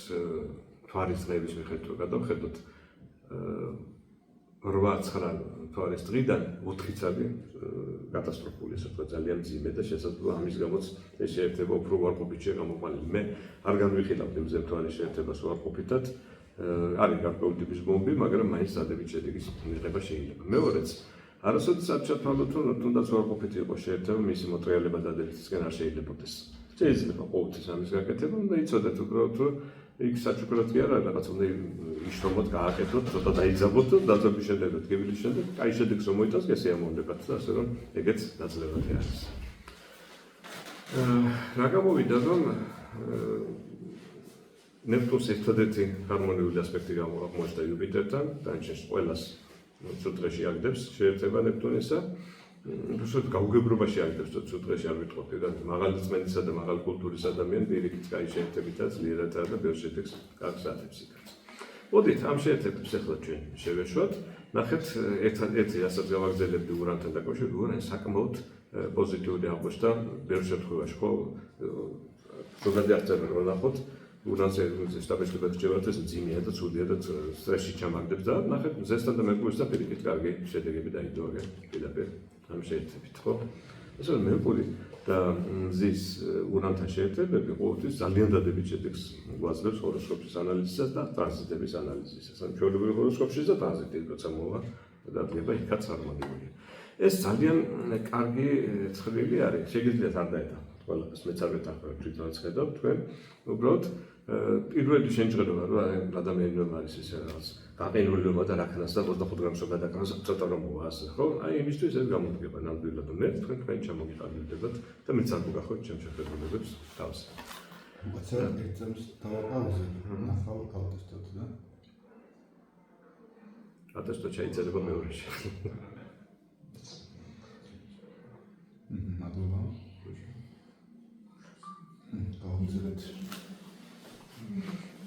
თვარის დღეების მიხედვით გადავხედოთ 8-9 თვარის დღიდან 4-იც არის კატასტროფული, ასე ვთქვათ, ძალიან მძიმე და შესაძლოა ამის გამოც ეს შეერთება უფრო უარყოფით შეღამოყვანილი. მე არ განვიხილავდი მზემთვარის შეერთებას უარყოფითად. არის გარკვეული ტიპის ბომბი, მაგრამ მაინც დადებით შედეგის მიღება შეიძლება. მეორეც, არასოდეს არ ჩათვალოთ, რომ თუნდაც უარყოფითი იყოს შეერთება, მისი მოტრიალება დადებითისგან არ შეიძლებაოდეს. შეიძლება ყოველთვის ამის გაკეთება, უნდა იცოდეთ უბრალოდ, რომ იქ საჩუქრად კი არა, რაღაც უნდა იშრომოთ, გააკეთოთ, ცოტა დაიძაბოთ და დაძაბვის შემდეგ, გებილის შემდეგ, კაი შედეგს რომ მოიტანს, ესე ამოვნებათ და ასე რომ ეგეც დაძლევადი არის. რა გამოვიდა, რომ ნეპტუნს ერთადერთი ჰარმონიული ასპექტი აღმოჩნდა იუპიტერთან, დანარჩენს ყველას ცუდ დღეში აგდებს შეერთება ნეპტუნისა. რუსეთ გაუგებრობაში აგდებს ცუდ დღეში არ ვიტყოდი და მაღალი წმენდისა და მაღალი კულტურის ადამიანი პირიქით კაი შეერთებითაც ლიერათა და ბევრ შედეგს კარგს ატებს იქაც. მოდით ამ შეერთებებს ახლა ჩვენ შევეშვათ. ნახეთ ერთ-ერთი რასაც გავაგრძელებდი ურანთან დაკავშირებით, ურანი საკმაოდ პოზიტიური აღმოჩნდა ბევრ შემთხვევაში, ხო? ზოგადად აღწერა რომ ნახოთ ურანზე სტაბილურად რჩევათ ეს მძიმეა და ცუდია და სტრესში ჩამაგდებს და ნახეთ მზესთან და მერკურისთან პირიქით კარგი შედეგები დაიდოაგენ პირდაპირ ამ შეერთებით, ხო? ასე რომ მერკური და მზის ურანთან შეერთებები ყოველთვის ძალიან დადებით შედეგს გვაძლევს ჰოროსკოპის ანალიზისას და ტრანზიტების ანალიზისას. ან ჩვეულებრივ ჰოროსკოპში და ტრანზიტი როცა მოვა დადგება იქაც ჰარმონიული. ეს ძალიან კარგი ცხრილი არის, შეგიძლიათ არ დაეთანხმოთ ყველაფერს, მეც არ ვეთანხმებ თვითონაც ხედავ თქვენ, უბრალოდ პირველი შეჯერება რომ ადამიანი რომ არის ესე რაღაც გაყინულობა და რაკნას და 25 გრამს გადაკრავს ცოტა რომ მოვა ასე ხო? აი იმისთვის ეს გამოდგება ნამდვილად მე თქვენ ჩამოგიყალიბდებათ და მეც არ მოგახოთ ჩემ შეხედულებებს თავს. Ați exam stau pauză, nafau caltestot, da? Atestot ce aici მეორე შე. Adova. Pauzeret.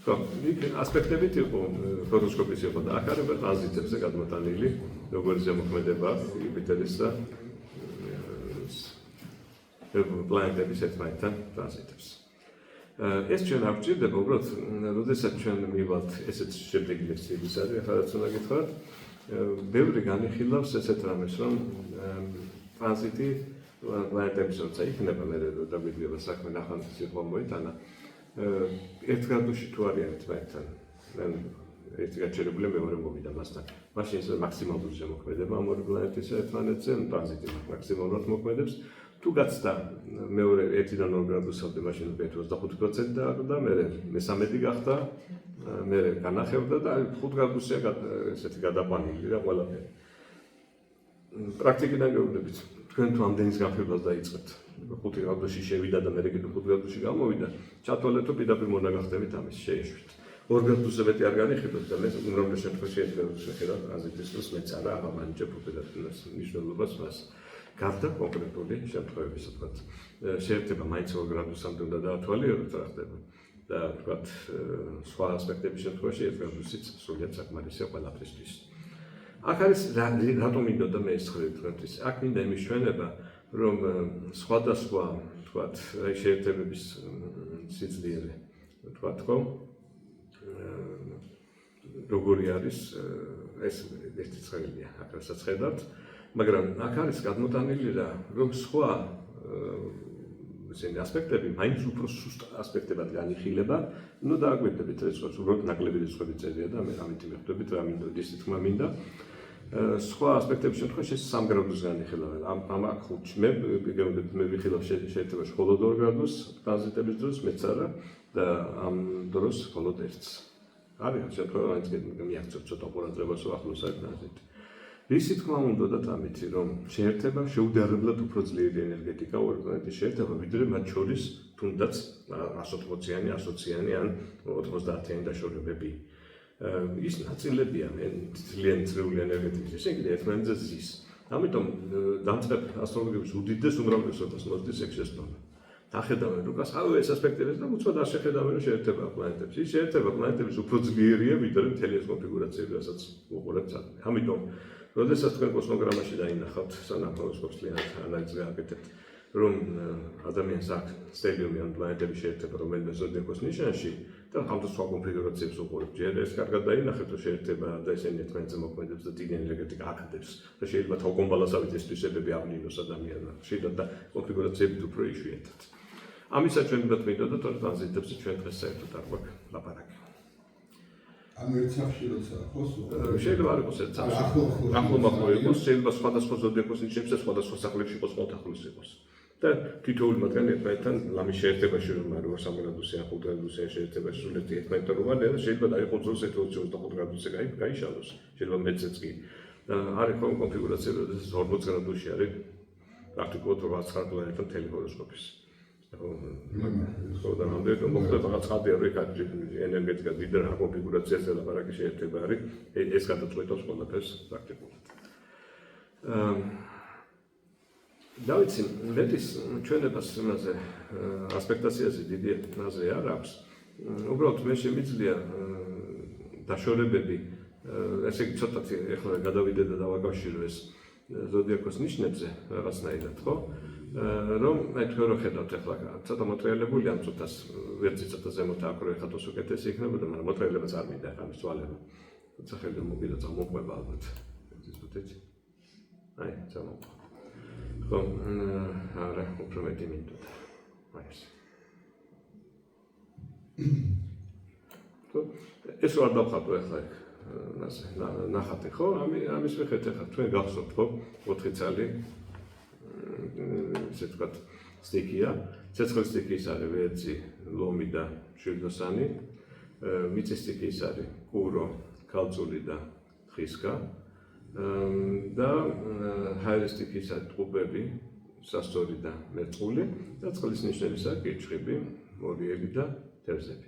ხო, იქ ასპექტებით იყო ჰოროსკოპის იყო და აქ არის ტრანზიტებზე გადმოტანილი, როგორი ზემოქმედება იუპიტერის და პლანეტების ერთმანეთთან ტრანზიტებს. ეს ჩვენ არ გვჭირდება, უბრალოდ, როდესაც ჩვენ მივალთ ესეთ შემდეგი ლექციების არის, ახლა რაც უნდა გითხრათ, ბევრი განიხილავს ესეთ რამეს, რომ ტრანზიტი პლანეტების როცა იქნება, მე დაგვიდგება საქმე ნახანთის იყო მოიტანა, 1 გრადუსში თუ არიან ერთმანეთთან, ერთი გაჩერებული მეორე მოვიდა მასთან. მაშინ ეს მაქსიმალური ზემოქმედება ამ ორი პლანეტის ერთმანეთზე, ტრანზიტი მაქსიმალურად მოქმედებს. თუ გაცდა მეორე 1-დან 2 გრადუსამდე, მაშინ უკვე 25% და მე-13 გახდა, მე განახევდა და 5 გრადუსია ესეთი გადაყვანილი რა ყველაფერი. პრაქტიკიდან გეუბნებით. თქვენ თუ ამდენის განხილვას დაიწყებთ 5 გრადუსში შევიდა და მე კიდევ 5 გრადუსში გამოვიდა ჩათვალეთ რომ პირდაპირ მონა გახდებით ამის შეეშვით 2 გრადუსზე მეტი არ განიხილოთ და მე უმრავლეს შემთხვევაში 1 გრადუსზე ხედავ აზრით ის მეც არა აღამანჯებ უპირატესობას მნიშვნელობას მას გარდა კონკრეტული შემთხვევებისა თქვათ შეიძლება მაინც 2 გრადუსამდე უნდა დაათვალიეროთ რა ხდება და თქვათ სხვა ასპექტების შემთხვევაში 1 გრადუსიც სრულიად საკმარისია ყველაფრისთვის აქ არის რატომ მინდოდა მე ეს ხრით თქვენთვის აქ მინდა იმის ჩვენება რომ სხვადასხვა თქვათ აი შეერთებების სიძლიერე თქვათ ხო როგორი არის ეს ერთი ცხელია აქ რასაც ხედავთ მაგრამ აქ არის გადმოტანილი რა რომ სხვა ესენი ასპექტები მაინც უფრო სუსტ ასპექტებად განიხილება ნუ დააგვირდებით ეს უბრალოდ ნაკლები რიცხვები წერია და მე ამით მიხვდებით რა მინდა ისე თქმა მინდა სხვა ასპექტების შემთხვევაში 3 გრადუსს განიხილავენ ამ აქ ხუთში მე ვიხილავ შეერთებაში მხოლოდ 2 გრადუსს ტრანზიტების დროს მეც არა და ამ დროს მხოლოდ 1-ს არის შემთხვევა მაინც მიაღწევ ცოტა ყურადღებას ახლოს არის ტრანზიტი რისი თქმა უნდათ ამითი რომ შეერთება შეუდარებლად უფრო ძლიერი ენერგეტიკა ორი პლანეტის შეერთება ვიდრე მათ შორის თუნდაც 180-იანი 120-იანი ან 90-იანი დაშორებები ის ნაწილებია ძალიან ძლიერი ენერგეტიკის ისე კიდე ერთმანეთზე ზის ამიტომ დამწყებ ასტროლოგების უდიდეს უმრავლესობას მოსდის ეგ შეცდომა დახედავენ რუკას ავე ეს ასპექტებიც და უცბად არ შეხედავენ რომ შეერთება პლანეტებს ის შეერთება პლანეტების უფრო ძლიერია ვიდრე მთელი ეს კონფიგურაციები რასაც უყურებთ ამიტომ როდესაც თქვენ კოსმოგრამაში დაინახავთ სანამ ჰოროსკოპს ანალიზი გააკეთებთ რომ ადამიანს აქვს სტადიუმი ან პლანეტების შეერთება რომელიმე ზოდიაქოს ნიშანში და ხალხს სხვა კონფიგურაციებს უყურებთ ჯერ ეს კარგად დაინახეთ რომ შეერთება და ესენი ერთმანეთზე მოქმედებს და დიდი ენერგეტიკა აკეთებს და შეიძლება თავგონბალასავით ეს თვისებები აღნიშნოს ადამიანმა შეიძლება და კონფიგურაციები უფრო იშვიათად ამისა ჩვენებად მინდოდა თორე ტრანზიტებზე ჩვენ დღეს საერთოდ არ გვაქვს ლაპარაკი ანუ ერთ სახში როცა ხოს შეიძლება არ იყოს ერთ სახში ახლო იყოს შეიძლება სხვადასხვა ზოდიაქოს ნიშნებს და სხვადასხვა სახლებში იყოს მოთახლოს იყოს და თითოეული მათგანი ერთმანეთთან ლამის შეერთებაში რომ არის 3 გრადუსი ან 5 გრადუსი შეერთებაში სულეთ ერთმანეთთან რომ არის შეიძლება დაიყოს დროს 25 გრადუსზე გაიშალოს შეიძლება მეცეც კი არის ხო კონფიგურაცია როდესაც 40 გრადუსში არის პრაქტიკულად 8 პლანეტთან მთელი ჰოროსკოპის ხო და ამდენ მოხდება რაღაც ხალხი არ ეკაჭი ენერგეტიკა დიდი რა კონფიგურაციაზე ლაპარაკი შეერთება არის ეს გადაწყვეტავს ყველაფერს პრაქტიკულად დავიცი მეტის ჩვენებას იმაზე ასპექტაციაზე დიდი აზრი არ აქვს უბრალოდ მე შემიძლია დაშორებები ესე იგი ცოტათი ეხლა გადავიდე და დავაკავშირო ეს ზოდიაქოს ნიშნებზე რაღაცნაირად ხო რომ მე თქვენ რო ხედავთ ეხლა ცოტა მოტრიალებული ამ ცოტას ვერცი ცოტა ზემოთ აქ რო ეხათოს უკეთესი იქნებოდა მაგრამ მოტრიალებაც არ მინდა ახლა მის თვალება თუმცა ხედავ მოგიდა წამოყვება ალბათ ის ვთქვით აი წამოყვება ხო არა უფრო მეტი მინდოდა აი ეს რა დავხატო ეხლა ნახატი ხო ამის მიხედვით ეხლა თქვენ გახსოვთ ხო 4 წელი ისე ვთქვათ სტიქია ცეცხლის სტიქის არის ვერცი ლომი და შვიდოსანი მიწის სტიქის არის კურო ქალწული და ხისკა და ჰაერის სტიქის არის ტყუპები სასწორი და მერწყული და წყლის ნიშნების არის კიჩხიბი მორიელი და თევზები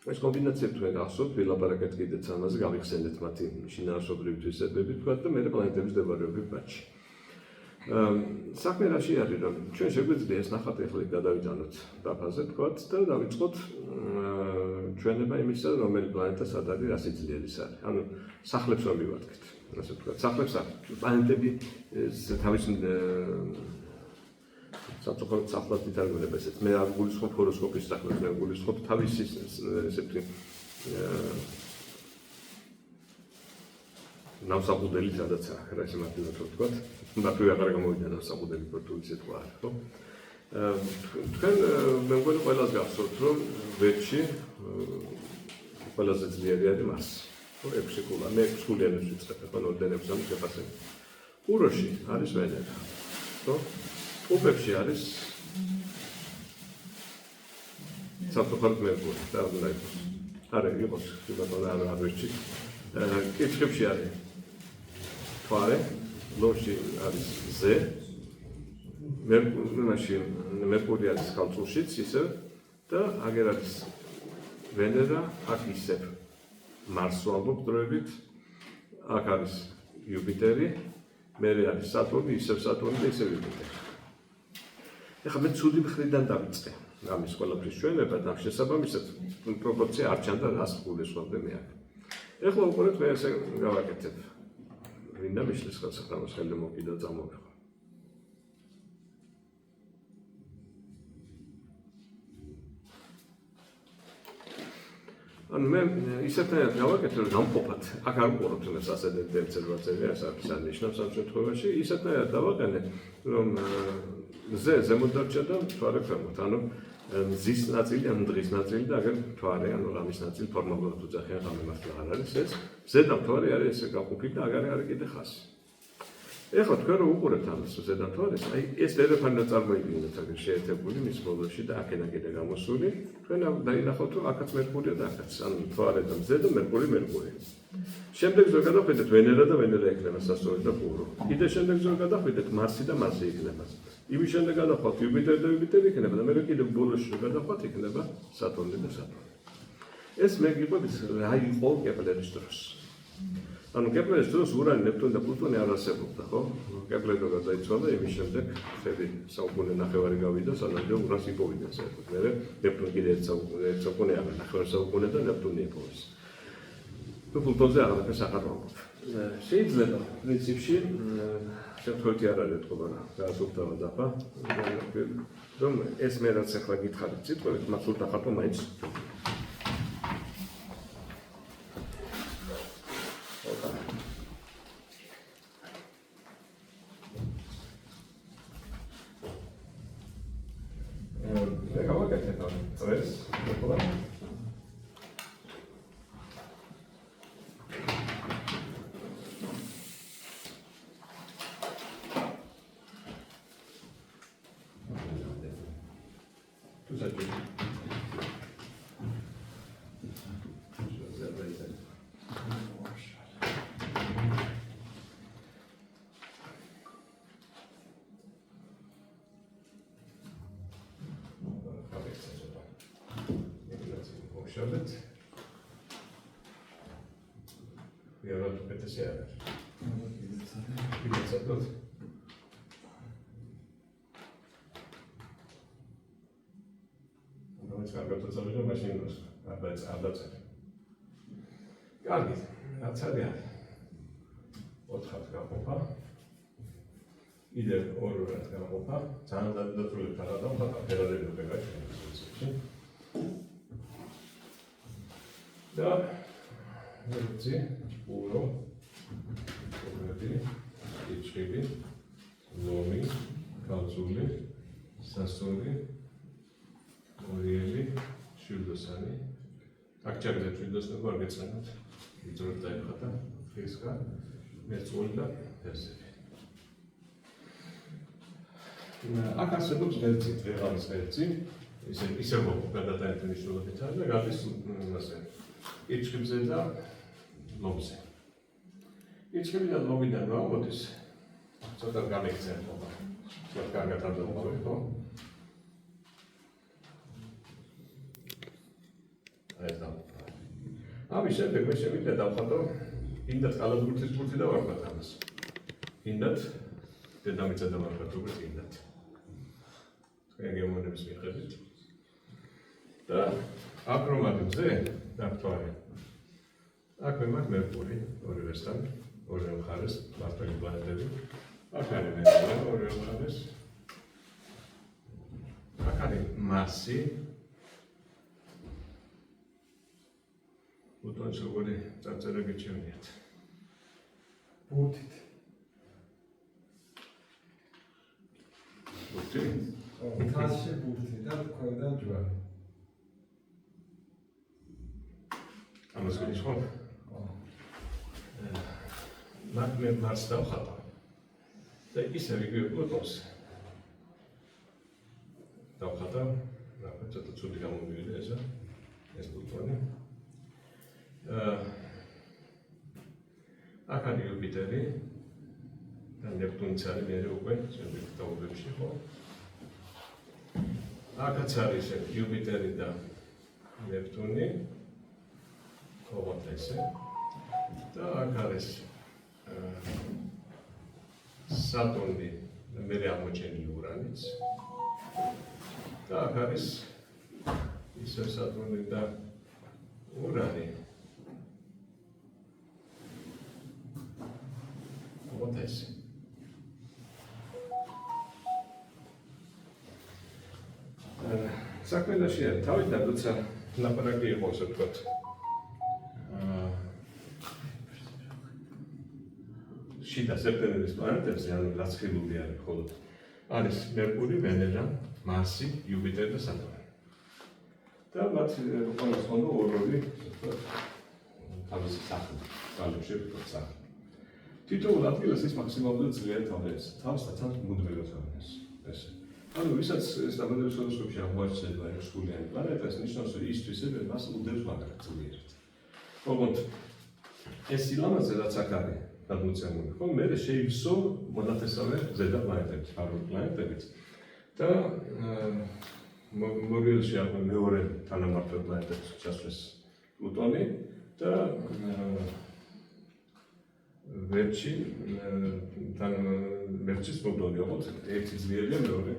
ეს კომბინაციები თქვენ გახსოვთ ვილაპარაკეთ კიდეც ამაზე გავიხსენეთ მათი შინაარსობრივი თვისებები ვთქვათ და მე პლანეტების მდებარეობის ბაჭი საქმე რაში არის რომ ჩვენ შეგვიძლია ეს ნახატი ახლა გადავიტანოთ დაფაზე ვთქვათ და დავიწყოთ ჩვენება იმისა რომელი პლანეტა სად არის რა სიძლიერის არის ანუ სახლებს რომ მივადგეთ ასე ვთქვათ სახლებს პლანეტები თავის საწუხაროდ სახლად ვითარგმნებ ესეც მე არ გულისხმობ ჰოროსკოპის სახლებს მე გულისხმობ თავისი ესე ვთქვი ნავსაყუდელი სადაც რა ისე მარტივად ვთქვათ მაგრამ აღარ გამოვიდა ნავსაყუდელი პორტუგალში თქვა ხო თქვენ მე მგონი ყველას გახსოვთ რომ ვებში ყველაზე ძლიერი არის მარსი ხო 6 კულა მე 6 კულიანებს ვიწყებ ხო ორდენებს ამ შეფასებით უროში არის ვენერა ხო უბებში არის საფრთხეთ მერკური და უნდა იყოს არა იყოს ბატონო არ ვიცი კიჩხებში არის თვარე ლოში არის ზე. მერკური არის ხალწულშიც ისევ და აგერ არის ვენერა, აქ ისევ მარსს ვამბობ დროებით, აქ არის იუპიტერი, მერე არის სატურნი, ისევ სატურნი და ისევ იუპიტერი. ეხლა მე ცუდი მხრიდან დავიწყე ამის ყველაფრის ჩვენება და შესაბამისად პროპორცია არ ჩანდა რას გულისხმობდი მე აქ. ეხლა უყურეთ მე ესე გავაკეთებ. ვინდა მიშლის ხელსაყრელოს ხელი მოკიდა წამოვიღო. ანუ მე ისეთნაირად გავაკეთე, რომ გამყოფად, აქ არ უყურებთ იმას ასედეთ დეცერვაცები, ეს არის ანიშნავს ამ შემთხვევაში, ისეთნაირად დავაყენე, რომ ზემოთ დარჩა და მთვარე ქვემოთ, ანუ მზის ნაწილი, ანუ დღის ნაწილი და აგერ მთვარე, ანუ ღამის ნაწილი ფორმალურად უძახიან, ღამე მართლა არ არის ეს, ზედა მთვარე არის ესე გაყოფილი და აგარი არის კიდე ხაზი. ეხლა თქვენ რომ უყურებთ ამას ზედა მთვარეს, აი ეს ერეფანდა წარმოიდგინოთ აგერ შეერთებული მის ბოლოში და აქედან კიდე გამოსული, თქვენ დაინახოთ რომ აქაც მერკურია და აქაც, ანუ მთვარე და მზე და მერკური. შემდეგ ზოგადად გადავხედეთ ვენერა და ვენერა იქნება სასწორად და პურო. კიდე შემდეგ ზოგადად გადავხედეთ მარსი და მარსი იქნება. იმის შემდეგ გადავხვათ იუპიტერი და იუპიტერი იქნება და მე კიდე ბოლოში გადავხვათ იქნება სატურნი და სატურნი. ეს მე გიყვებით რა იყო კეპლერის დროს. ანუ კეპლერის დროს ურანი, ნეპტუნი და პლუტონი არ არსებობდა, ხო? კეპლერი რო გადაიცვალა, იმის შემდეგ ხელი საუკუნე ნახევარი გავიდა, სანამ ურანს იპოვიდნენ საერთოდ. მერე ნეპტუნი კიდე ერთ საუკუნე არა, ნახევარი საუკუნე და ნეპტუნი იპოვეს. პლუტონზე აღარაფერს აღარ ვამბობ. შეიძლება პრინციპში შემთხვევით არ არის თქო, მაგრამ გაასუფთავა დაფა, რომ ეს მე რაც ახლა გითხარით სიტყვებით, მას სულ დახატო მაინც შევდეთ. ვიაროთ პეტესი არ არის. ვიწყოთ. რომელიც კარგად წავიდა მაშინ არ დაწერე. კარგი, რაც არის. 4-ად გაყოფა. კიდევ 2-ად გაყოფა. ძალიან დადასტურებთ არა და ფერადები უკვე გაჩვენეთ. და ვერცი, პურო, პურები, იჩხიბი, ლომი, კალწული, სასწორი, ორიელი, შვიდოსანი. აქ ჩაგდეთ შვიდოსნები არ გეწანათ. იძროთ დაიხატა, ხისკა, მეწვული და ფერსები. აქ არსებობს ღერძი, დღეღამის ღერძი. ისე გადატანეთ მნიშვნელობით არის და გადის ასე იჩხიბზე და ლომზე. იჩხიბიდან ლომიდან მოდის ცოტა გამექცევთ ხომ? ცოტა კარგად არ დავყავით, ხო? აი ეს დავყავ. ამის შემდეგ მე შევიდა დავხატო ინდათ კალათბურთის ბურთი და ვარქვათ ამას. ინდათ დედამიწა და ვარქვათ როგორც ინდათ. თქვენ გემოვნების მიხედვით. და აქ რომ არის მზე და მთვარე. აქ მე მაქვს მერკური, ორივესთან, ორივე მხარეს, მართალი პლანეტები. აქ არის ვენერა, ორივე მხარეს. აქ არის მარსი. პლუტონს როგორი წარწერა გეჩვენიათ. ბურთით. ბურთი? თასში ბურთი და ქვევიდან ჯვარი. ამას გითხოთ. მე მარს დავხატა. და ისე ვიგებ პლუტონს. დავხატა, რა ცოტა ცუდი გამომივიდა ეს პლუტონი. აქ არის იუპიტერი და ნეპტუნიც არის მეორე უკვე შემდეგ დაობებში ხო? აქაც არის იუპიტერი და ნეპტუნი, თողოთ ესე. და აქ არის სატურნი, მერე აღმოჩენილი ურანიც. და აქ არის ისევ სატურნი და ურანი. თողოთ ესე. საქმედაში თავიდან როცა ლაპარაკი იყო ასე ვთქვათ შიდა სექტემბრის პლანეტებზე, ანუ რაც ხილული არის მხოლოდ არის მერკური, ვენერა, მარსი, იუპიტერი და სატურნი. და მათ ყველას ხონდა ორი თავისი სახლი, ძალებში ვთქვათ სახლი. თითოეულ ადგილას ის მაქსიმალურად ძლიერ თავდეს, თავსთან მუდმივად თავდეს. ესე. ანუ ვისაც ეს დაბადების ჰოროსკოპში აღმოაჩნდება ერთგულიანი პლანეტა, ეს ნიშნავს, რომ ის თვისებენ მას უდევს მაგალითად ძლიერად. ოღონდ ეს სილამაზე რაც აქ არის გადმოცემული, ხო, მე შეივსო მონათესავე ზედა პლანეტებით, ფარული პლანეტებით და მორიელში აქვს მეორე თანამმართველ პლანეტებს ჩასვეს პლუტონი და ვერჩი თან ვერჩის პლუტონი, ოღონდ ერთი ძლიერია, მეორე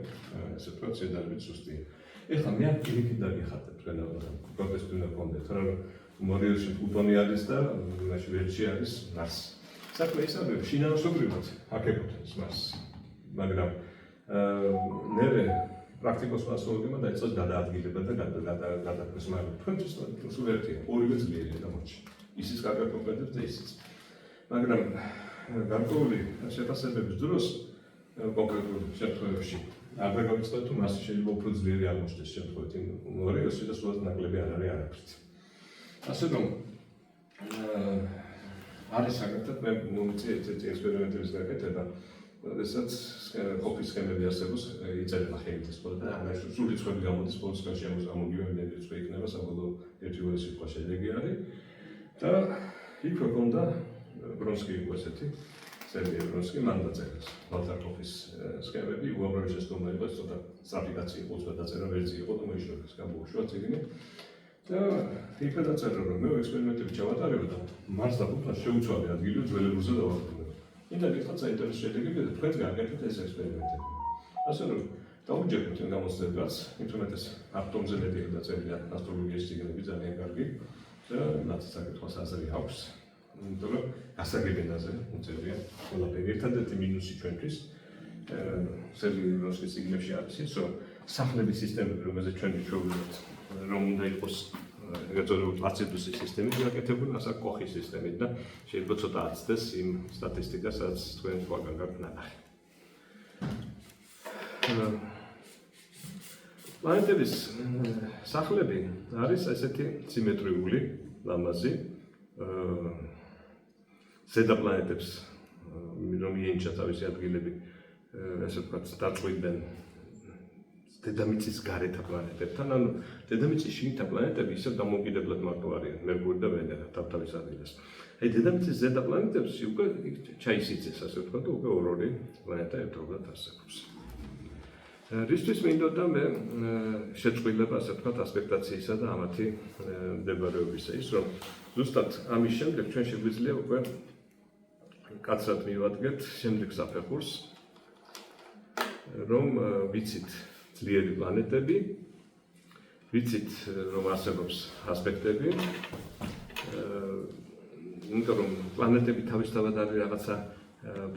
ესე ვთქვათ შედარებით სუსტია. ეხლა მე აქ პირიქით დაგიხატებ თქვენ პროფესორს უნდა გქონდეთ, რომ მორიელში პლუტონი არის და მაშინ ვერჩი არის მარსი. საქმე ის არის, შინაარსობრივად აკეთებს მას, მაგრამ მერე პრაქტიკოსმა ასოლებმა დაიწყოს გადაადგილება და გადაქმნის, მაგრამ თქვენთვის სულ ერთია, ორივე ძლიერია გამოჩი. ისიც კარგად მომყედებს და ისიც. მაგრამ გარკვეული შეფასებების დროს კონკრეტულ შემთხვევებში არ დაგავიწყდეთ, თუ მასი შეიძლება უფრო ძლიერი აღმოჩნდეს შემთხვევით, მორიელში და სულაც ნაკლები არ არის არაფრით. ასე რომ არის საკეთებ, მე მომიწია ერთ-ერთი ექსპერიმენტების გაკეთება, როდესაც ყოფის სქემები არსებობს, იწერება ხელით ეს ყველა და სული რიცხვები გამოდის, ბოლოს რიცხვი ამოგივი რიცხვი იქნება, საბოლოო ერთი ორი სიტყვა შედეგი არის და იქვე ჰქონდა ბრონსკი იყო ესეთი, სერგეი ბრონსკი, მან დაწერა ვალტარ-კოფის სქემები, უამრავი შეცდომა იყო, ცოტა ტრაფიკაცია იყო, დაწერა ვერსია იყო და მოიშორეს გამოუშვა წიგნი. და იქა დაწერა, რომ მე ექსპერიმენტები ჩავატარებ და მარს და პლუტონს შეუცვალე ადგილი ძველებურზე დავაბრუნებ. ინდა გითხოთ საინტერესო შედეგები და თქვენს გააკეთეთ ეს ექსპერიმენტები. ასე რომ დაუჯერებთ იმ გამოცდილებას, ინტერნეტის ატომზე მეტი დაწერილი ასტროლოგიის წიგნები ძალიან კარგი და მათ საკითხს აზრი აქვს. იმიტომ რომ გასაგებინაზე უწევია ყველაფერი. ერთადერთი მინუსი ჩვენთვის სერგეი ბრონსკის წიგნებში არის ის, რომ სახლების სისტემები, რომელზეც ჩვენ ვიჩვენებთ, რომ უნდა იყოს ეგრეთ პლაციდუსის სისტემით გაკეთებული, ასა კოხის სისტემით და შეიძლება ცოტა აცდეს იმ სტატისტიკას, რაც თქვენ სხვაგან გაქვთ ნანახი. პლანეტების სახლები არის ესეთი სიმეტრიული, ლამაზი, ზედა პლანეტებს რომ იენჭა თავისი ადგილები, ესე ვთქვათ, დაწყვეტენ დედამიწის გარეთა პლანეტებთან, ანუ დედამიწის შიგნითა პლანეტები ისევ დამოუკიდებლად მარტო არიან, მერკური და ვენერა თავთავის ადგილას. აი დედამიწის ზედა პლანეტებში უკვე ჩაისიწეს, ასე ვთქვათ, და უკვე ორი პლანეტა ერთდროულად არსებობს. რისთვის მინდოდა მე შეწყვილება, ასე ვთქვათ, ასპექტაციისა და ამათი მდებარეობისა, ის რომ ზუსტად ამის შემდეგ ჩვენ შეგვიძლია უკვე კაცრად მივადგეთ შემდეგ საფეხურს, რომ ვიცით ძლიერი პლანეტები, ვიცით რომ არსებობს ასპექტები, იმიტომ რომ პლანეტები თავისთავად არის რაღაცა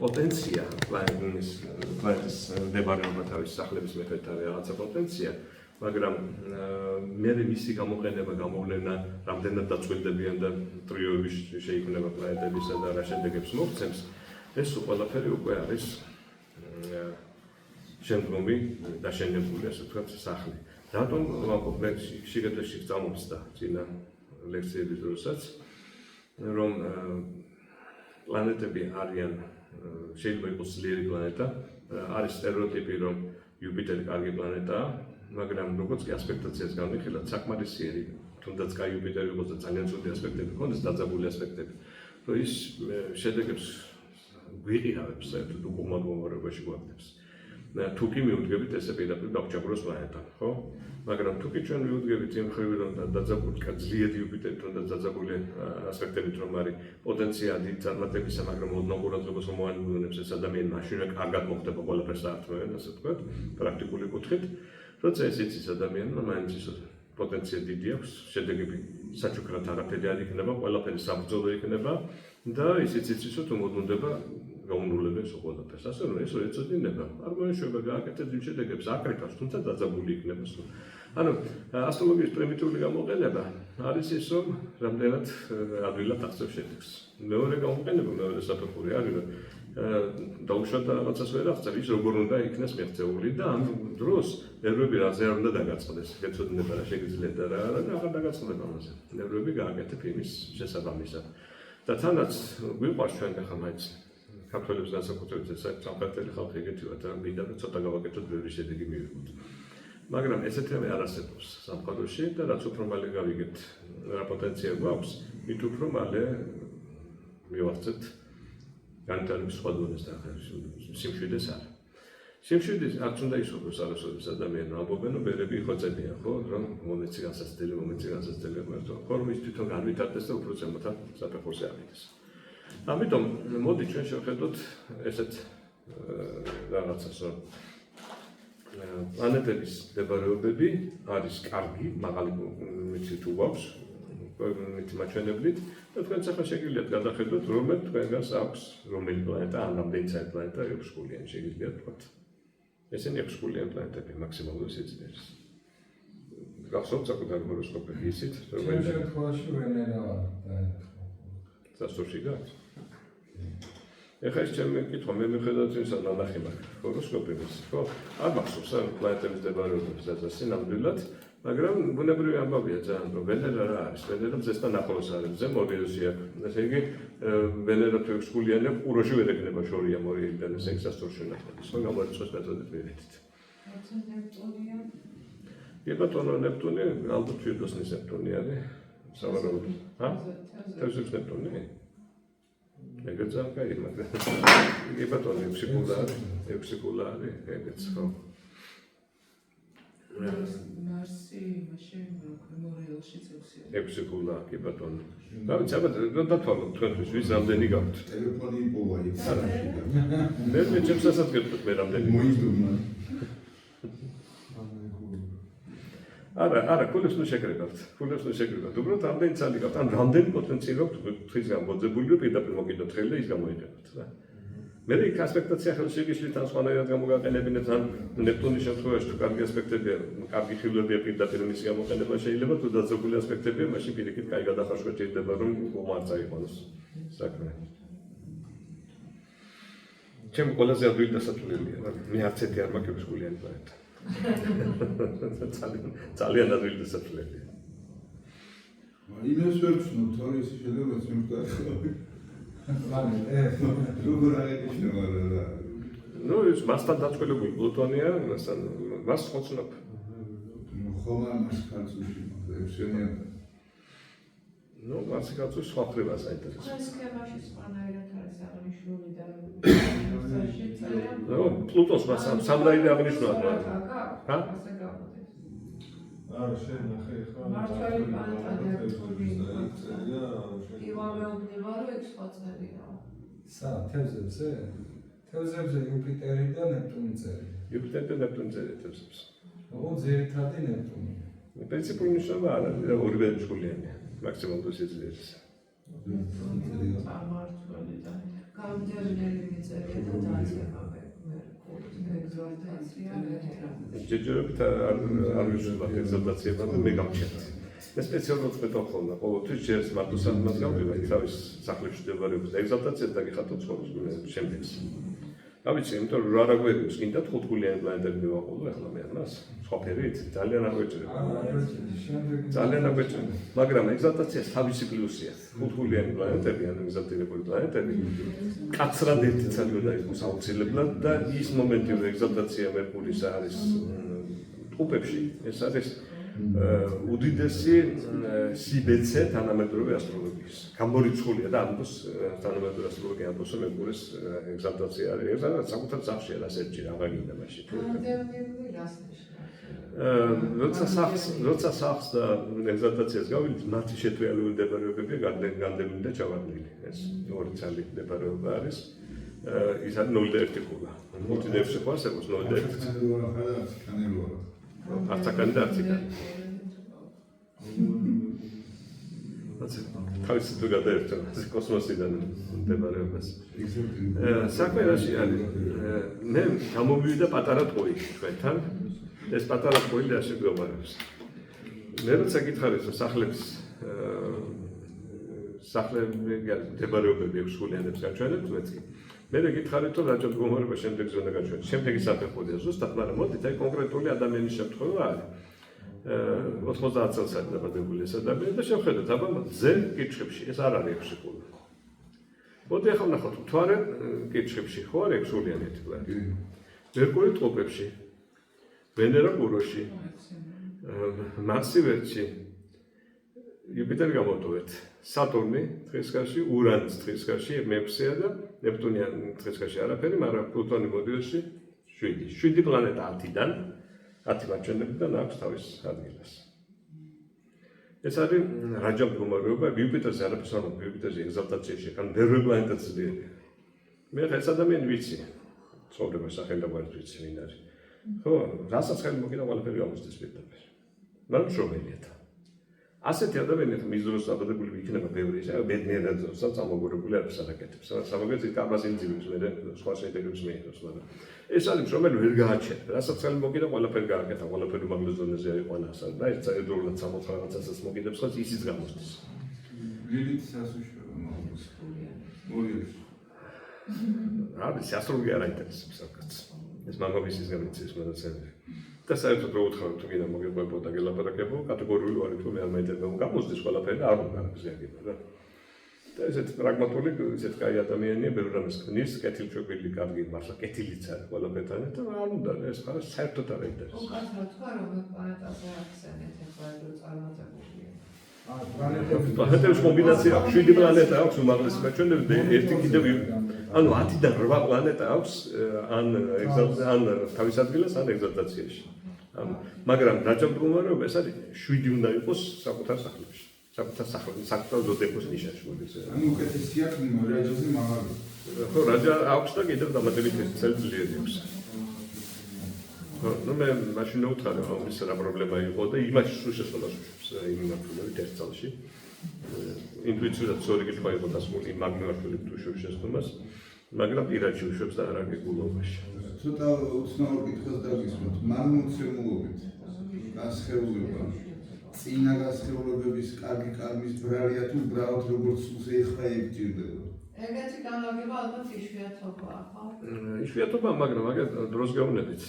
პოტენცია, პლანეტის მდებარეობა თავის სახლების მიხედვით არის რაღაცა პოტენცია, მაგრამ მე მისი გამოყენება, გამოვლენა, რამდენად დაწყვეტებიან და ტრიოები შეიქმნება პლანეტებისა და რა შედეგებს მოგვცემს, ეს ყველაფერი უკვე არის შემდგომი დაშენებული, ასე ვთქვათ, სახლი. რატომ ვამბობ, მე შიგადაში წამოვწდა წინა ლექციების დროსაც, რომ პლანეტები არიან, შეიძლება იყოს ძლიერი პლანეტა, არის სტერეოტიპი, რომ იუპიტერი კარგი პლანეტაა, მაგრამ როგორც კი ასპექტაციას განვიხილავთ, საკმარისიერი, თუნდაც კაი იუპიტერი იყოს და ძალიან ცუდი ასპექტები ჰქონდეს, დაძაბული ასპექტები, რომ ის შედეგებს გვიყირავებს საერთოდ უკუღმად მომარებაში გვაგდებს. თუ კი მივუდგებით ესე პირდაპირ დაგჭაგროს პლანეტთან, ხო? მაგრამ თუ კი ჩვენ მივუდგებით იმ ხრივ რომ დაძაბული ძლიერდი იუპიტერით რომ დაძაბული ასპექტებით რომ არის პოტენცია დიდ წარმატებისა, მაგრამ ოდნავ ყურადღებას რომ მოანილებს ეს ადამიანი მაშინ კარგად მოხდება ყველაფერს საერთოდ, ასე ვთქვათ, პრაქტიკული კუთხით, როცა ეს იცის ადამიანმა მაინც ის პოტენცია დიდი აქვს, შედეგები საჩუქრად არაფერი არ იქნება, ყველაფერი საბრძოლო იქნება და ისიც იცის რომ მოდუნდება გაუნულებებს ყველაფერს. ასე რომ ეს ეწოდება, არ მოეშვება გააკეთებს იმ შედეგებს აკრიფავს, თუმცა დაძაბული იქნება სულ. ანუ ასტროლოგიის პრიმიტიული გამოყენება არის ის, რომ რამდენად ადვილად აღწევს შედეგს. მეორე გამოყენება, მეორე საფეხური არის, რომ დაუშვათ რაღაცას ვერ აღწევ, ის როგორ უნდა იქნას მიღწეული და ამ დროს ნერვები რაზე არ უნდა დაგაწყდეს, ეწოდება რა შეგიძლიათ და რა არა და აღარ დაგაწყდება ამაზე. ნერვები გააკეთებ იმის შესაბამისად. და თანაც გვიყვარს ჩვენ ახლა მაინც ქართველებს განსაკუთრებით ეს სამხატვრო ხალხი ეგეთი ვართ, რომ მინდა რომ ცოტა გავაკეთოთ ბევრი შედეგი მივიღოთ. მაგრამ ესეთები არ არსებობს სამყაროში და რაც უფრო მალე გავიგებთ რა პოტენცია გვაქვს, მით უფრო მალე მივახცეთ განვითარების სხვა დონეს და სიმშვიდეს არა. სიმშვიდეს არც უნდა ისურვოს არასოდეს ადამიანი ამბობენ, რომ ბერები იხოცებიან, ხო, რომ მომენტი განსაცდელი, ხო, რომ ის თვითონ განვითარდეს და უფრო ზემოთ საფეხურზე ავიდეს. ამიტომ მოდი ჩვენ შევხედოთ ესეთ რაღაცას, რომ პლანეტების მდებარეობები არის კარგი, მაღალი მიცი თუ გვაქვს, მითი მაჩვენებლით და თქვენც ახლა შეგიძლიათ გადახედოთ, რომელ თქვენგანს აქვს რომელი პლანეტა, ან რამდენი საერთო პლანეტა 6 გულიანი შეგიძლიათ თქვათ. ესენი 6 გულიანი პლანეტები მაქსიმალური სიძველეს. გახსოვთ საკუთარ ჰოროსკოპები იცით, რომელი შემთხვევაში ვენერა პლანეტა. სასურში გაქვს? ეხლა ეს ჩემი კითხვა, მე მიხედავთ იმისა, რომ ნახე მაქვს ჰოროსკოპების, ხო? არ მახსოვს ამ პლანეტების მდებარეობებს და ნამდვილად, მაგრამ ბუნებრივი ამბავია ძალიან, რომ ვენერა რა არის? ვენერა მზესთან ახლოს არის, მზე მორბიუსი აქვს. ესე იგი, ვენერა თუ 6 გულიანი აქვს, ყუროში ვერ ეკნება შორია მორიელიდან, ესე იგი სასურში ნახების, ხო? გამორიცხვის მეთოდით მივედით. ნეპტუნია. კი ბატონო, ნეპტუნი, ალბათ ფირდოსნის ნეპტუნი არის, სავარაუდოდ. ჰა? თევზის ნეპტუნი? ეგეც არ კაი, მაგრამ კი ბატონო, 6 გულა არის, ეგეც ხო. მარსი, მაშინ მორიელში წევსია. 6 გულა, კი ბატონო. დავით, აბა დათვალოთ თქვენთვის, ვის რამდენი გაქვთ? ტელეფონი იპოვა იქ. მე ჩემს ასადგენთ მე რამდენი. მოიძუნა. არა, ქულებს ნუ შეკრებათ. უბრალოდ რამდენი ცალი გაქვთ, ან რამდენი პოტენცია გაქვთ თვის გამოძებული, რომ პირდაპირ მოკიდოთ ხელი და ის გამოიყენოთ რა. მე იქ ასპექტაცია ხელს შეგიშლით ან სხვანაირად გამოგაყენებინებთ, ან ნეპტუნის შემთხვევაში თუ კარგი ასპექტებია, კარგი ხილვებია პირდაპირ მის გამოყენება შეიძლება, თუ დაძაბული ასპექტებია, მაშინ პირიქით კაი გადახარშვა შეიძლება, რომ არ წაიყვანოს საქმე. ჩემი ყველაზე ადვილი დასათვლელია, მე არც ერთი არ მაქვს 6 გულიანი პლანეტა. ძალიან ადვილი დასათვლელია. იმას ვერ ვცნობ, თორე ის შეიძლება შემდგარი. როგორ აღენიშნება რა? ნუ ის მასთან დაწყვილებული პლუტონია, მას ხოცნობ. ხომ ამას კაცუში ექშენია. ნუ მას კაცუში სხვა ხდება საინტერესო. ეს სქემაში სხვანაირად არის აღნიშნული და შეწერა. ნუ პლუტონს მას სამრაიდე აღნიშნვა. ჰა? ასე გამოდის. არა, შენახე ხა. მართალი პლანეტა იმავეობნება, რომ ეს სხვა წერია. თევზებზე? თევზებზე იუპიტერი და ნეპტუნი წერია. იუპიტერი და ნეპტუნი წერია თევზებს. ძირითადი ნეპტუნია. პრინციპული ნიშნობა არა, ორივე გულიანია, მაქსიმალური სიძლიერის. წარმართული და გამძერნელი მიწერია და დაიწყება ეგზალტაცია. ჯერჯერობით არ ვიშვა ეგზალტაციებმა და მე გამჩნდა. მე სპეციალურად ვწყვეტ ხოლმე, ყოველთვის ჯერს მარტო საქმეს გავდივარ, თავის სახლებში ვდებარეობ და ეგზალტაციას დაგიხატოთ ცხოვრების შემდეგს. დავიცი, იმიტომ რომ რა გვერდებს, კიდე 5 გულიანი პლანეტები მივაყოლო ახლა მე ამას. სხვა ფერით ძალიან აგვეჭრება. ძალიან აგვეჭრება. მაგრამ ეგზალტაციას თავისი პლუსია. 5 გულიანი პლანეტები, ან ეგზალტირებული პლანეტები, კაცრად ერთი ცალი უნდა იყოს აუცილებლად და ის მომენტი, რომ ეგზალტაცია მერკურის არის ტყუპებში, ეს არის უდიდესი სიბეცე თანამედროვე ასტროლოგიის. გამორიცხულია და ამბობს თანამედროვე ასტროლოგია ამბობს რომ მეგურის ეგზალტაცია არის. ეს არის საკუთარ სახშია რასერჩი რაღა გინდა მაშინ. როცა სახს და ეგზალტაციას გავიდით, მათი შეტრიალული მდებარეობები განდებული და ჩავარდნილი. ეს ორი ცალი მდებარეობა არის. ის არის 0.1 ხულა. მულტიდევში ხო არსებობს 0.1. არცაკანი და არციკანი. თავისი თუ გადაერთო კოსმოსიდან მდებარეობას. საქმე რაში არის? მე გამომივიდა პატარა ტყუი თქვენთან. ეს პატარა ტყუი რა შეგვიომარებს. მე როცა გითხარით რომ სახლები მდებარეობები აქვს ხულიანებს გაჩვენებთ მეც კი. მე გითხარით რომ რა მდგომარეობა შემდეგ ზონა გაჩვენებთ. შემდეგი საფეხურია ზუსტად, მაგრამ მოდით აი კონკრეტული ადამიანის შემთხვევა არის. 90 წელს არის დაბადებული ეს ადამიანი და შევხედოთ, აბა ზე კითხებში ეს არ არის 6 ხულა. მოდი ახლა ვნახოთ, მთვარე კითხებში ხო არის 6 ხულიანეთი პლანეტა. მერკური ტყუპებში, ვენერა ყუროში, მარსი ვერტში, იუპიტერი გამოვტოვეთ, სატურნი თხისკაში, ურანიც თხისკაში, მეექვსეა და ნეპტუნია თხისკაში არაფერი, მაგრამ პლუტონი მოდიოში 7. 7 პლანეტა 10-დან 10 მაჩვენებიდან აქვს თავის ადგილას. ეს არის რაჯა მდგომარეობა, იუპიტერზე არაფერს არ მოგვი, იუპიტერზე ეგზალტაციაში, ან ბევრი პლანეტა ძლიერია. მე ეს ადამიანი ვიცი, ცხოვრება სახელი და გვარი ვიცი ვინ არის. ხო, რასაც ხელი მოგიდა ყველაფერი აღმოსდეს პირდაპირ. მაგრამ შრომელია. ასეთი ადამიანი ხომ ის დროს დაბადებული იქნება ბევრი, ბედნიერად წამოგორებული არის საკეთებს. სამაგეცი კაბაზინძილებს მე სხვა შედეგებს მიიღებს, მაგრამ ეს არის შრომელი ვერ გააჩერდა. რასაც ხელი მოგიდა ყველაფერი გააკეთა, ყველაფერი მაგლის ზონაზე აიყვანა ასა და ეს ერთდროულად 60 რაღაცასაც მოგიდებს, ხომ ისიც გამოსდის. ლილით სასუშველო მაგის. მოგიებს. არის ასტროლოგია არ აინტერესებს საკაც. ეს მაგობისის გამიცეს მონაცემები. და საერთოდ რო უთხარ თუ გინდა მოგებოდა გელაპარაკებო, კატეგორიული ვარ თუ მე არ მაინტერესებდა გამოსდის ყველაფერი და არ უნდა გზიაგება რა. და ესეთ პრაგმატული, ესეთ კაი ადამიანია, ბევრ რამეს ქმნის, კეთილშობილი, კარგი, მართლა კეთილიც არის ყველაფერთან და არ უნდა ეს ხარ საერთოდ არ აინტერესებს. უკაცრავ თქვა რომ პლანეტაზე აქცენტი ახლა რო წარმატებულია. პლანეტების კომბინაცია აქვს 7 პლანეტა აქვს უმაღლესი მაჩვენებელი და ერთი კიდევ ანუ 10-დან 8 პლანეტა აქვს ან თავის ადგილას ან ეგზალტაციაში. მაგრამ რაჯა მდგომარეობა ეს არის 7 უნდა იყოს საკუთარ სახლებში. საკუთარ ზოდიაქოს ნიშანში მოდის. ანუ უკეთესია რაჯაზე მაღალი. ხო, რაჯა აქვს და კიდევ დამატებით ძლიერი აქვს. ну მე მაშინ უთხარი რომ ის რა პრობლემა იყო და იმაში სულ შესაძლოა იმ მიმართულებით ერთ წელში ინტუიციურად სწორი კითხვა იყო დასმული იმ მიმართულებით თუ შეშესწმას მაგრამ პირადში უშვებს და არა გეგულობაში ცოტა უცნაურ კითხვას დაგისვათ მანმოცემულობით გასხეულება წინა გასხეულებების კარგი კარმის ბრალია თუ ბრალად როგორც ეხლა იგჭირდება ეგეთი განლაგება ალბათ იშვიათობაა, ხო? იშვიათობა, მაგრამ აგერ დროს გეუბნებით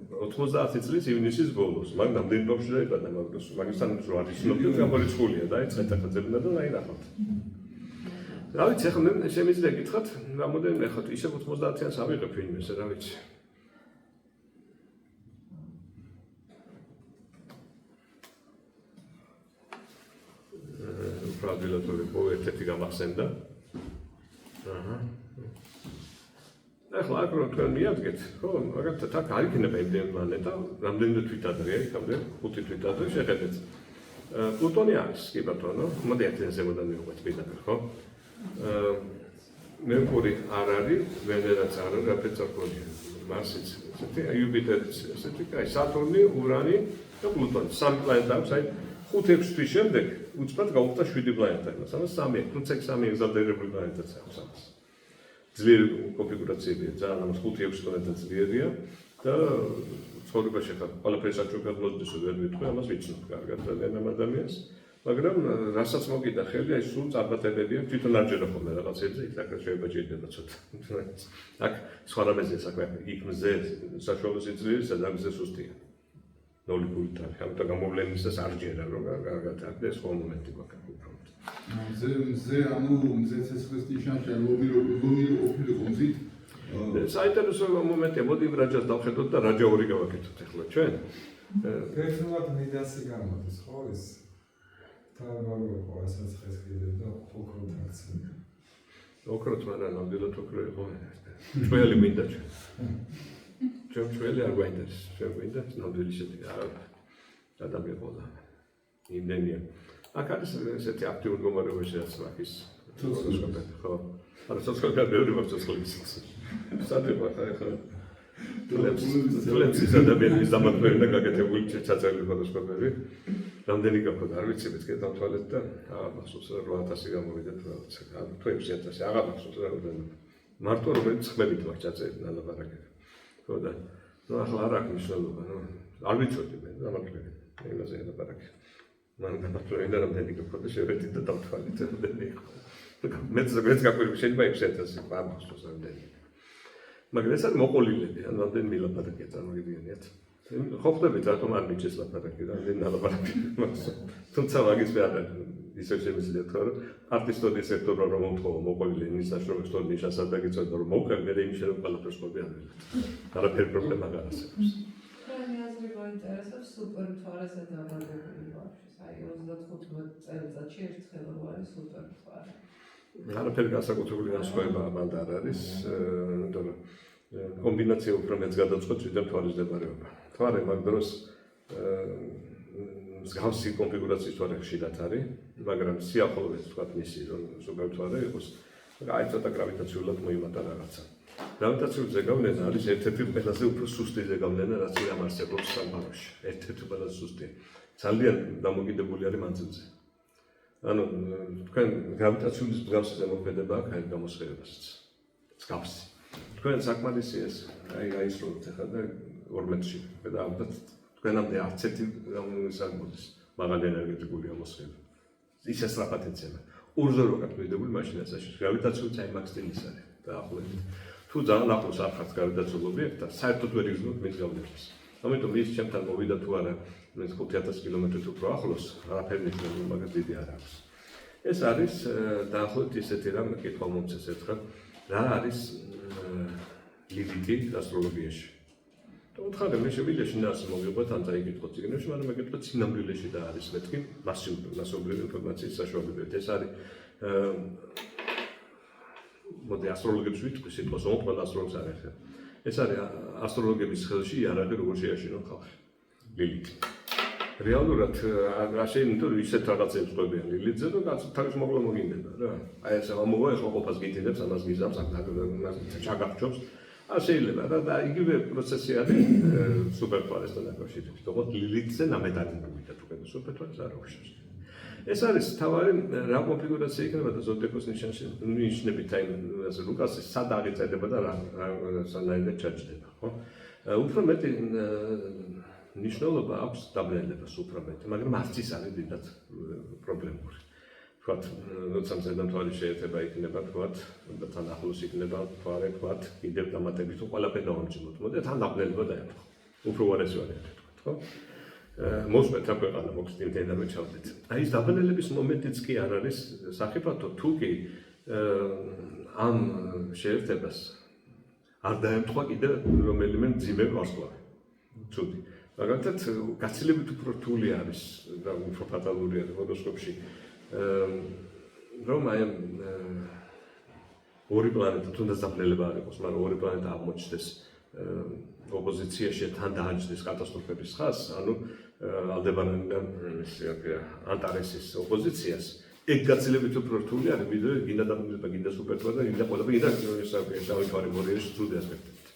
90 წლის ივნისის ბოლოს, მაგრამ ნამდვილი ბავშვი დაიბადა მაგდროს, მაგისთან რო არის ცნობილი გამორიცხულია და ეცეთ ახაძებნა და ნაინახოთ. რა ვიცი, ახლა მე შემიძლია გითხრათ, რამოდენიმე ხოთ, ისევ 90-იანს ავიღებ ვინმესე, რა ვიცი. უბრალოდ ვიყო ერთ-ერთი გამახსენდა. ახლა აქ რო თქვენ მიადგეთ, ხო, მაგალითად აქ არ იქნება იმდენი პლანეტა, რამდენიმე თვითადრეა, იქამდე 5 თვითადრე შეხედეთ. პლუტონი არის, კი ბატონო, მოდი აქედან ზემოდან მივყვეთ პირდაპირ, ხო? მერკური არ არის, ვენერაც არ არის, რაფერც არ გქონია. მარსიც, ესეთი, იუპიტერიც, ესეთი, აი სატურნი, ურანი და პლუტონი. 3 პლანეტა აქვს, აი 5-6 თვის შემდეგ უცბად გავუხდა 7 პლანეტა. ამას 3, თუმცა 3 ეგზალტირებული პლანეტაც აქვს ამას. ძლიერი კონფიგურაციებია, ძალიან ამას 5-6 პლანეტა ძლიერია და ცხოვრებაში ხარ ყველაფერს აჩვენებ მოსდის ვერ ვიტყვი, ამას ვიცნობ კარგად ძალიან ამ ადამიანს. მაგრამ რასაც მოგიდა ხელი, აი სულ წარმატებებია, თვითონ არ ჯერა ხოლმე რაღაცებზე, იქ რა შეიძლება ჭირდება ცოტა. აქ სხვა რამეზე საქმე, იქ მზე საშუალო სიძლიერისა და მზე სუსტია. ნოლიკული თარიღი, ამიტომ გამოვლენისას არ ჯერა რომ კარგად აქ ეს ხო მომენტი გვაქვს უბრალოდ. მზე ანუ მზე ცეცხლის ნიშანია ლომილი ოფილი ყომზით საინტერესო მომენტია, მოდი რაჯას დავხედოთ და რაჯა ორი გავაკეთოთ ახლა ჩვენ. Personal მიდასი გამოდის, ხო ეს? თავმოყვა ასაც ხესკიდე და ოქროთაცი. ოქროც მარა ნამდვილად ოქრო იყო. ჩველი მინდა ჩველი არ გვაინტერესებს, ჩვენ გვინდა ნამდვილი შედეგი, არა ადამიანი ყოლა. იმდენია. აქ არის ესეთი აქტიური მდგომარეობაში რაც მაგის ცოცხლები, ხო? არა ცოცხლები ბევრი მაქვს ცოცხლების. სადღაც ახლა თულებს ის ადამიანის დამატებული და გაკეთებული ჩაწერილი ფოტოსკოპები. რამდენი გაქვთ არ ვიცი, მეც დავთვალეთ და მახსოვს 8000 გამოვიდა თვალეცა. თუ 6000 აღარ მახსოვს რა რამდენი. მარტო რომელიც ხმებით მაქვს ჩაწერილი ნალაპარაკები. ხო და ნუ ახლა არ აქვს მნიშვნელობა, ნუ არ ვიცოდი მე დამატებული. იმაზე ლაპარაკი. მან დამატებული და რამდენი გაქვთ და შევედით და დავთვალეთ რამდენი იყო. მეც გაკვირვე შეიძლება 6000 არ მახსოვს რამდენი. მაგრამ ეს არის მოყოლილები, ან რამდენი მილაპარაკია წარმოგიდგენიათ. ხო ხდებით რატომ არ მიჩეს ლაპარაკი, რამდენი ნალაპარაკი მაქვს. თუმცა მაგის მე არ ისე შემიძლია თქვა, რომ არტისტოდი სექტორმა რომ მომთხოვო მოყოლილი იმის საშუალებას თორე ნიშანს არ დაგიწევდა, რომ მოვყევ მე იმის რომ ყველაფერს ყოფილი არ ვიყავ. არაფერი პრობლემა არ არსებობს. Ჩვენი აზრი მოინტერესებს სუპერ მთვარეზე დაბადებული ბავშვის. აი 35 წელიწადში ერთხელ რო არის სუპერ მთვარე. არაფერი განსაკუთრებული განსხვავება ამან არ არის, იმიტომ რომ კომბინაცია უფრო მეც გადაწყვეტს ვიდრე მთვარის მდებარეობა. მთვარე მაგ დროს მსგავსი კონფიგურაციის მთვარე ხშირად არის, მაგრამ სიახლოვეს თქვა მისი რომ სუპერ მთვარე იყოს, აი ცოტა გრავიტაციულად მოიმატა რაღაცა. გრავიტაციული ზეგავლენა არის ერთ-ერთი ყველაზე უფრო სუსტი ზეგავლენა, რაც ამარსებობს სამყაროში. ერთ-ერთი ყველაზე სუსტი. ძალიან დამოკიდებული არის მანძილზე. ანუ თქვენ გრავიტაციული მსგავსი ზემოქმედება აქვს აი გამოსხივებასაც. მსგავსი. თქვენ საკმარისი ეს აი ისროლოთ ახლა და 2 მეტრში და ალბათ თქვენამდე არც ერთი საკმარის მაღალი ენერგეტიკული ამოსხივება. ისე სწრაფად ეცემა. ორზე რო გაკვირდებული მაშინაცაში გრავიტაციული CIMAX სტილის არის და ახლობით. თუ ძალიან ახლოს არ ხართ გრავიტაციულ ობიექტთან, საერთოდ ვერ იგრძნობთ მის გავლენას. ამიტომ ის ჩემთან მოვიდა თუ არა, ეს 5000 კილომეტრით უფრო ახლოს, არაფერი ნიშნული მაგას დიდი არ აქვს. ეს არის დაახლოებით ისეთი რამ კითხვა მომწეს ერთხელ, რა არის ლილითი ასტროლოგიაში. და უთხარი მე შევიდა შინაარსი მოვიღოთ ან წაიკითხოთ ციგნებში, მაგრამ მეკითხოთ სინამდვილეში და არის მეთქი მასობრივი ინფორმაციის საშუალებებით. ეს არის მოდი ასტროლოგებს ვიტყვი სიტყვას, ყველა ასტროლოგს არ ეხება. ეს არის ასტროლოგების ხელში იარაღი როგორ შეაშინონ ხალხი. ლილითი. რეალურად რა შეიძლება თუ ისეთ რაღაცებს ყვებიან ლილითზე, რომ თავის მოგლა მოგინდება რა. აი ეს ამოვა ეხლა ყოფას გითინებს, ამას გიზამს, ამას ჩაგახჭობს. არ შეიძლება და იგივე პროცესი არის სუპერთვალესთან დაკავშირებით. თუმცა ლილითზე ნამეტანებულითა თუ კიდე სუპერთვალეს არ აღშობს. ეს არის თავარი რა კონფიგურაცია იქნება და ზოდიაკოს ნიშნებით აი ასე ლუკასი სად აღიწერდება და რა სანაირად ჩაჭდება, ხო? უფრო მეტი ნიშნულობა აქვს დაბნელებას უფრო მეტი, მაგრამ არც ის არის დიდად პრობლემური. თქვათ, როცა მზედამთვარი შეერთება იქნება, თქვათ, და თან ახლოს იქნება მთვარე, თქვათ, კიდევ დამატებით თუ ყველაფერი დავამჯიმოთ. მოდი თან დაბნელება დაეპყრო. უფრო უარესი ვარიანტი თქვათ, ხო? მოსმენთ რა ქვეყანა მოხდეს იმდენ და მეჩავდეთ. აი ეს დაბნელების მომენტიც კი არ არის სახიფათო, თუ კი ამ შეერთებას არ დაემთხვა კიდევ რომელიმე მძიმე ვარსკვლავი. ცუდი. მაგალითად, გაცილებით უფრო რთული არის და უფრო ფატალური არის ჰოროსკოპში. რომ აი ორი პლანეტა თუნდაც დაბნელება არ იყოს, მაგრამ ორი პლანეტა აღმოჩნდეს ოპოზიციაში თან დააჯდეს კატასტროფების ხაზს, ანუ ალდებარანი და ანტარესის ოპოზიციას. ეგ გაცილებით უფრო რთული არის, ვიდრე გინდა დაბნელება, გინდა სუპერთვარე და გინდა ყველაფერი, გინდა შავი მორიელის ცუდი ასპექტებით.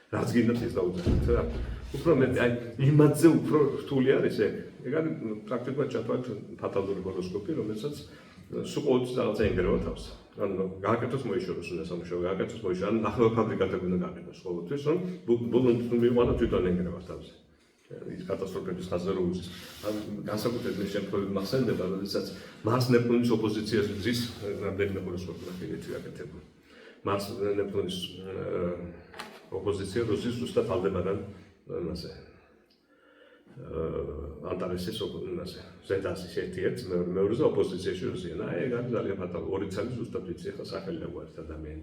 რაც გინდათ ის დაუძახეთ რა. უფრო მეტი აი იმათზე უფრო რთული არის ეგ. ეგ არის პრაქტიკულად ჩათვალეთ ფატალური ჰოროსკოპი, რომელსაც სულ ყოველთვის რაღაცა ინგრევა თავს. ანუ გააკეთოს მოიშოროს უნდა სამუშაო, გააკეთოს მოიშოროს, ანუ ნახევარ ფაბრიკატები უნდა გააკეთოს ყოველთვის, რომ ბოლომდე მივიყვანო თვითონ ინგრევა თავს. ის კატასტროფების ხაზზე რო უძის. ან განსაკუთრებით შემთხვევები მახსენდება, როდესაც მარს ნეპტუნის ოპოზიციას ძის რამდენიმე ჰოროსკოპი ნახევრეთი გაკეთებული. მარს ნეპტუნის ოპოზიცია რუსის ზუსტად ალდებარან მასე ანტარესის ოპოზიცია ზედასის ერთ-ერთ მეორეზე ოპოზიციაში რუსია. აი ეგ არის ძალიან ფატალური. ორი წელი ზუსტად ვიცი ახლა სახელი დაგვართ ადამიანი.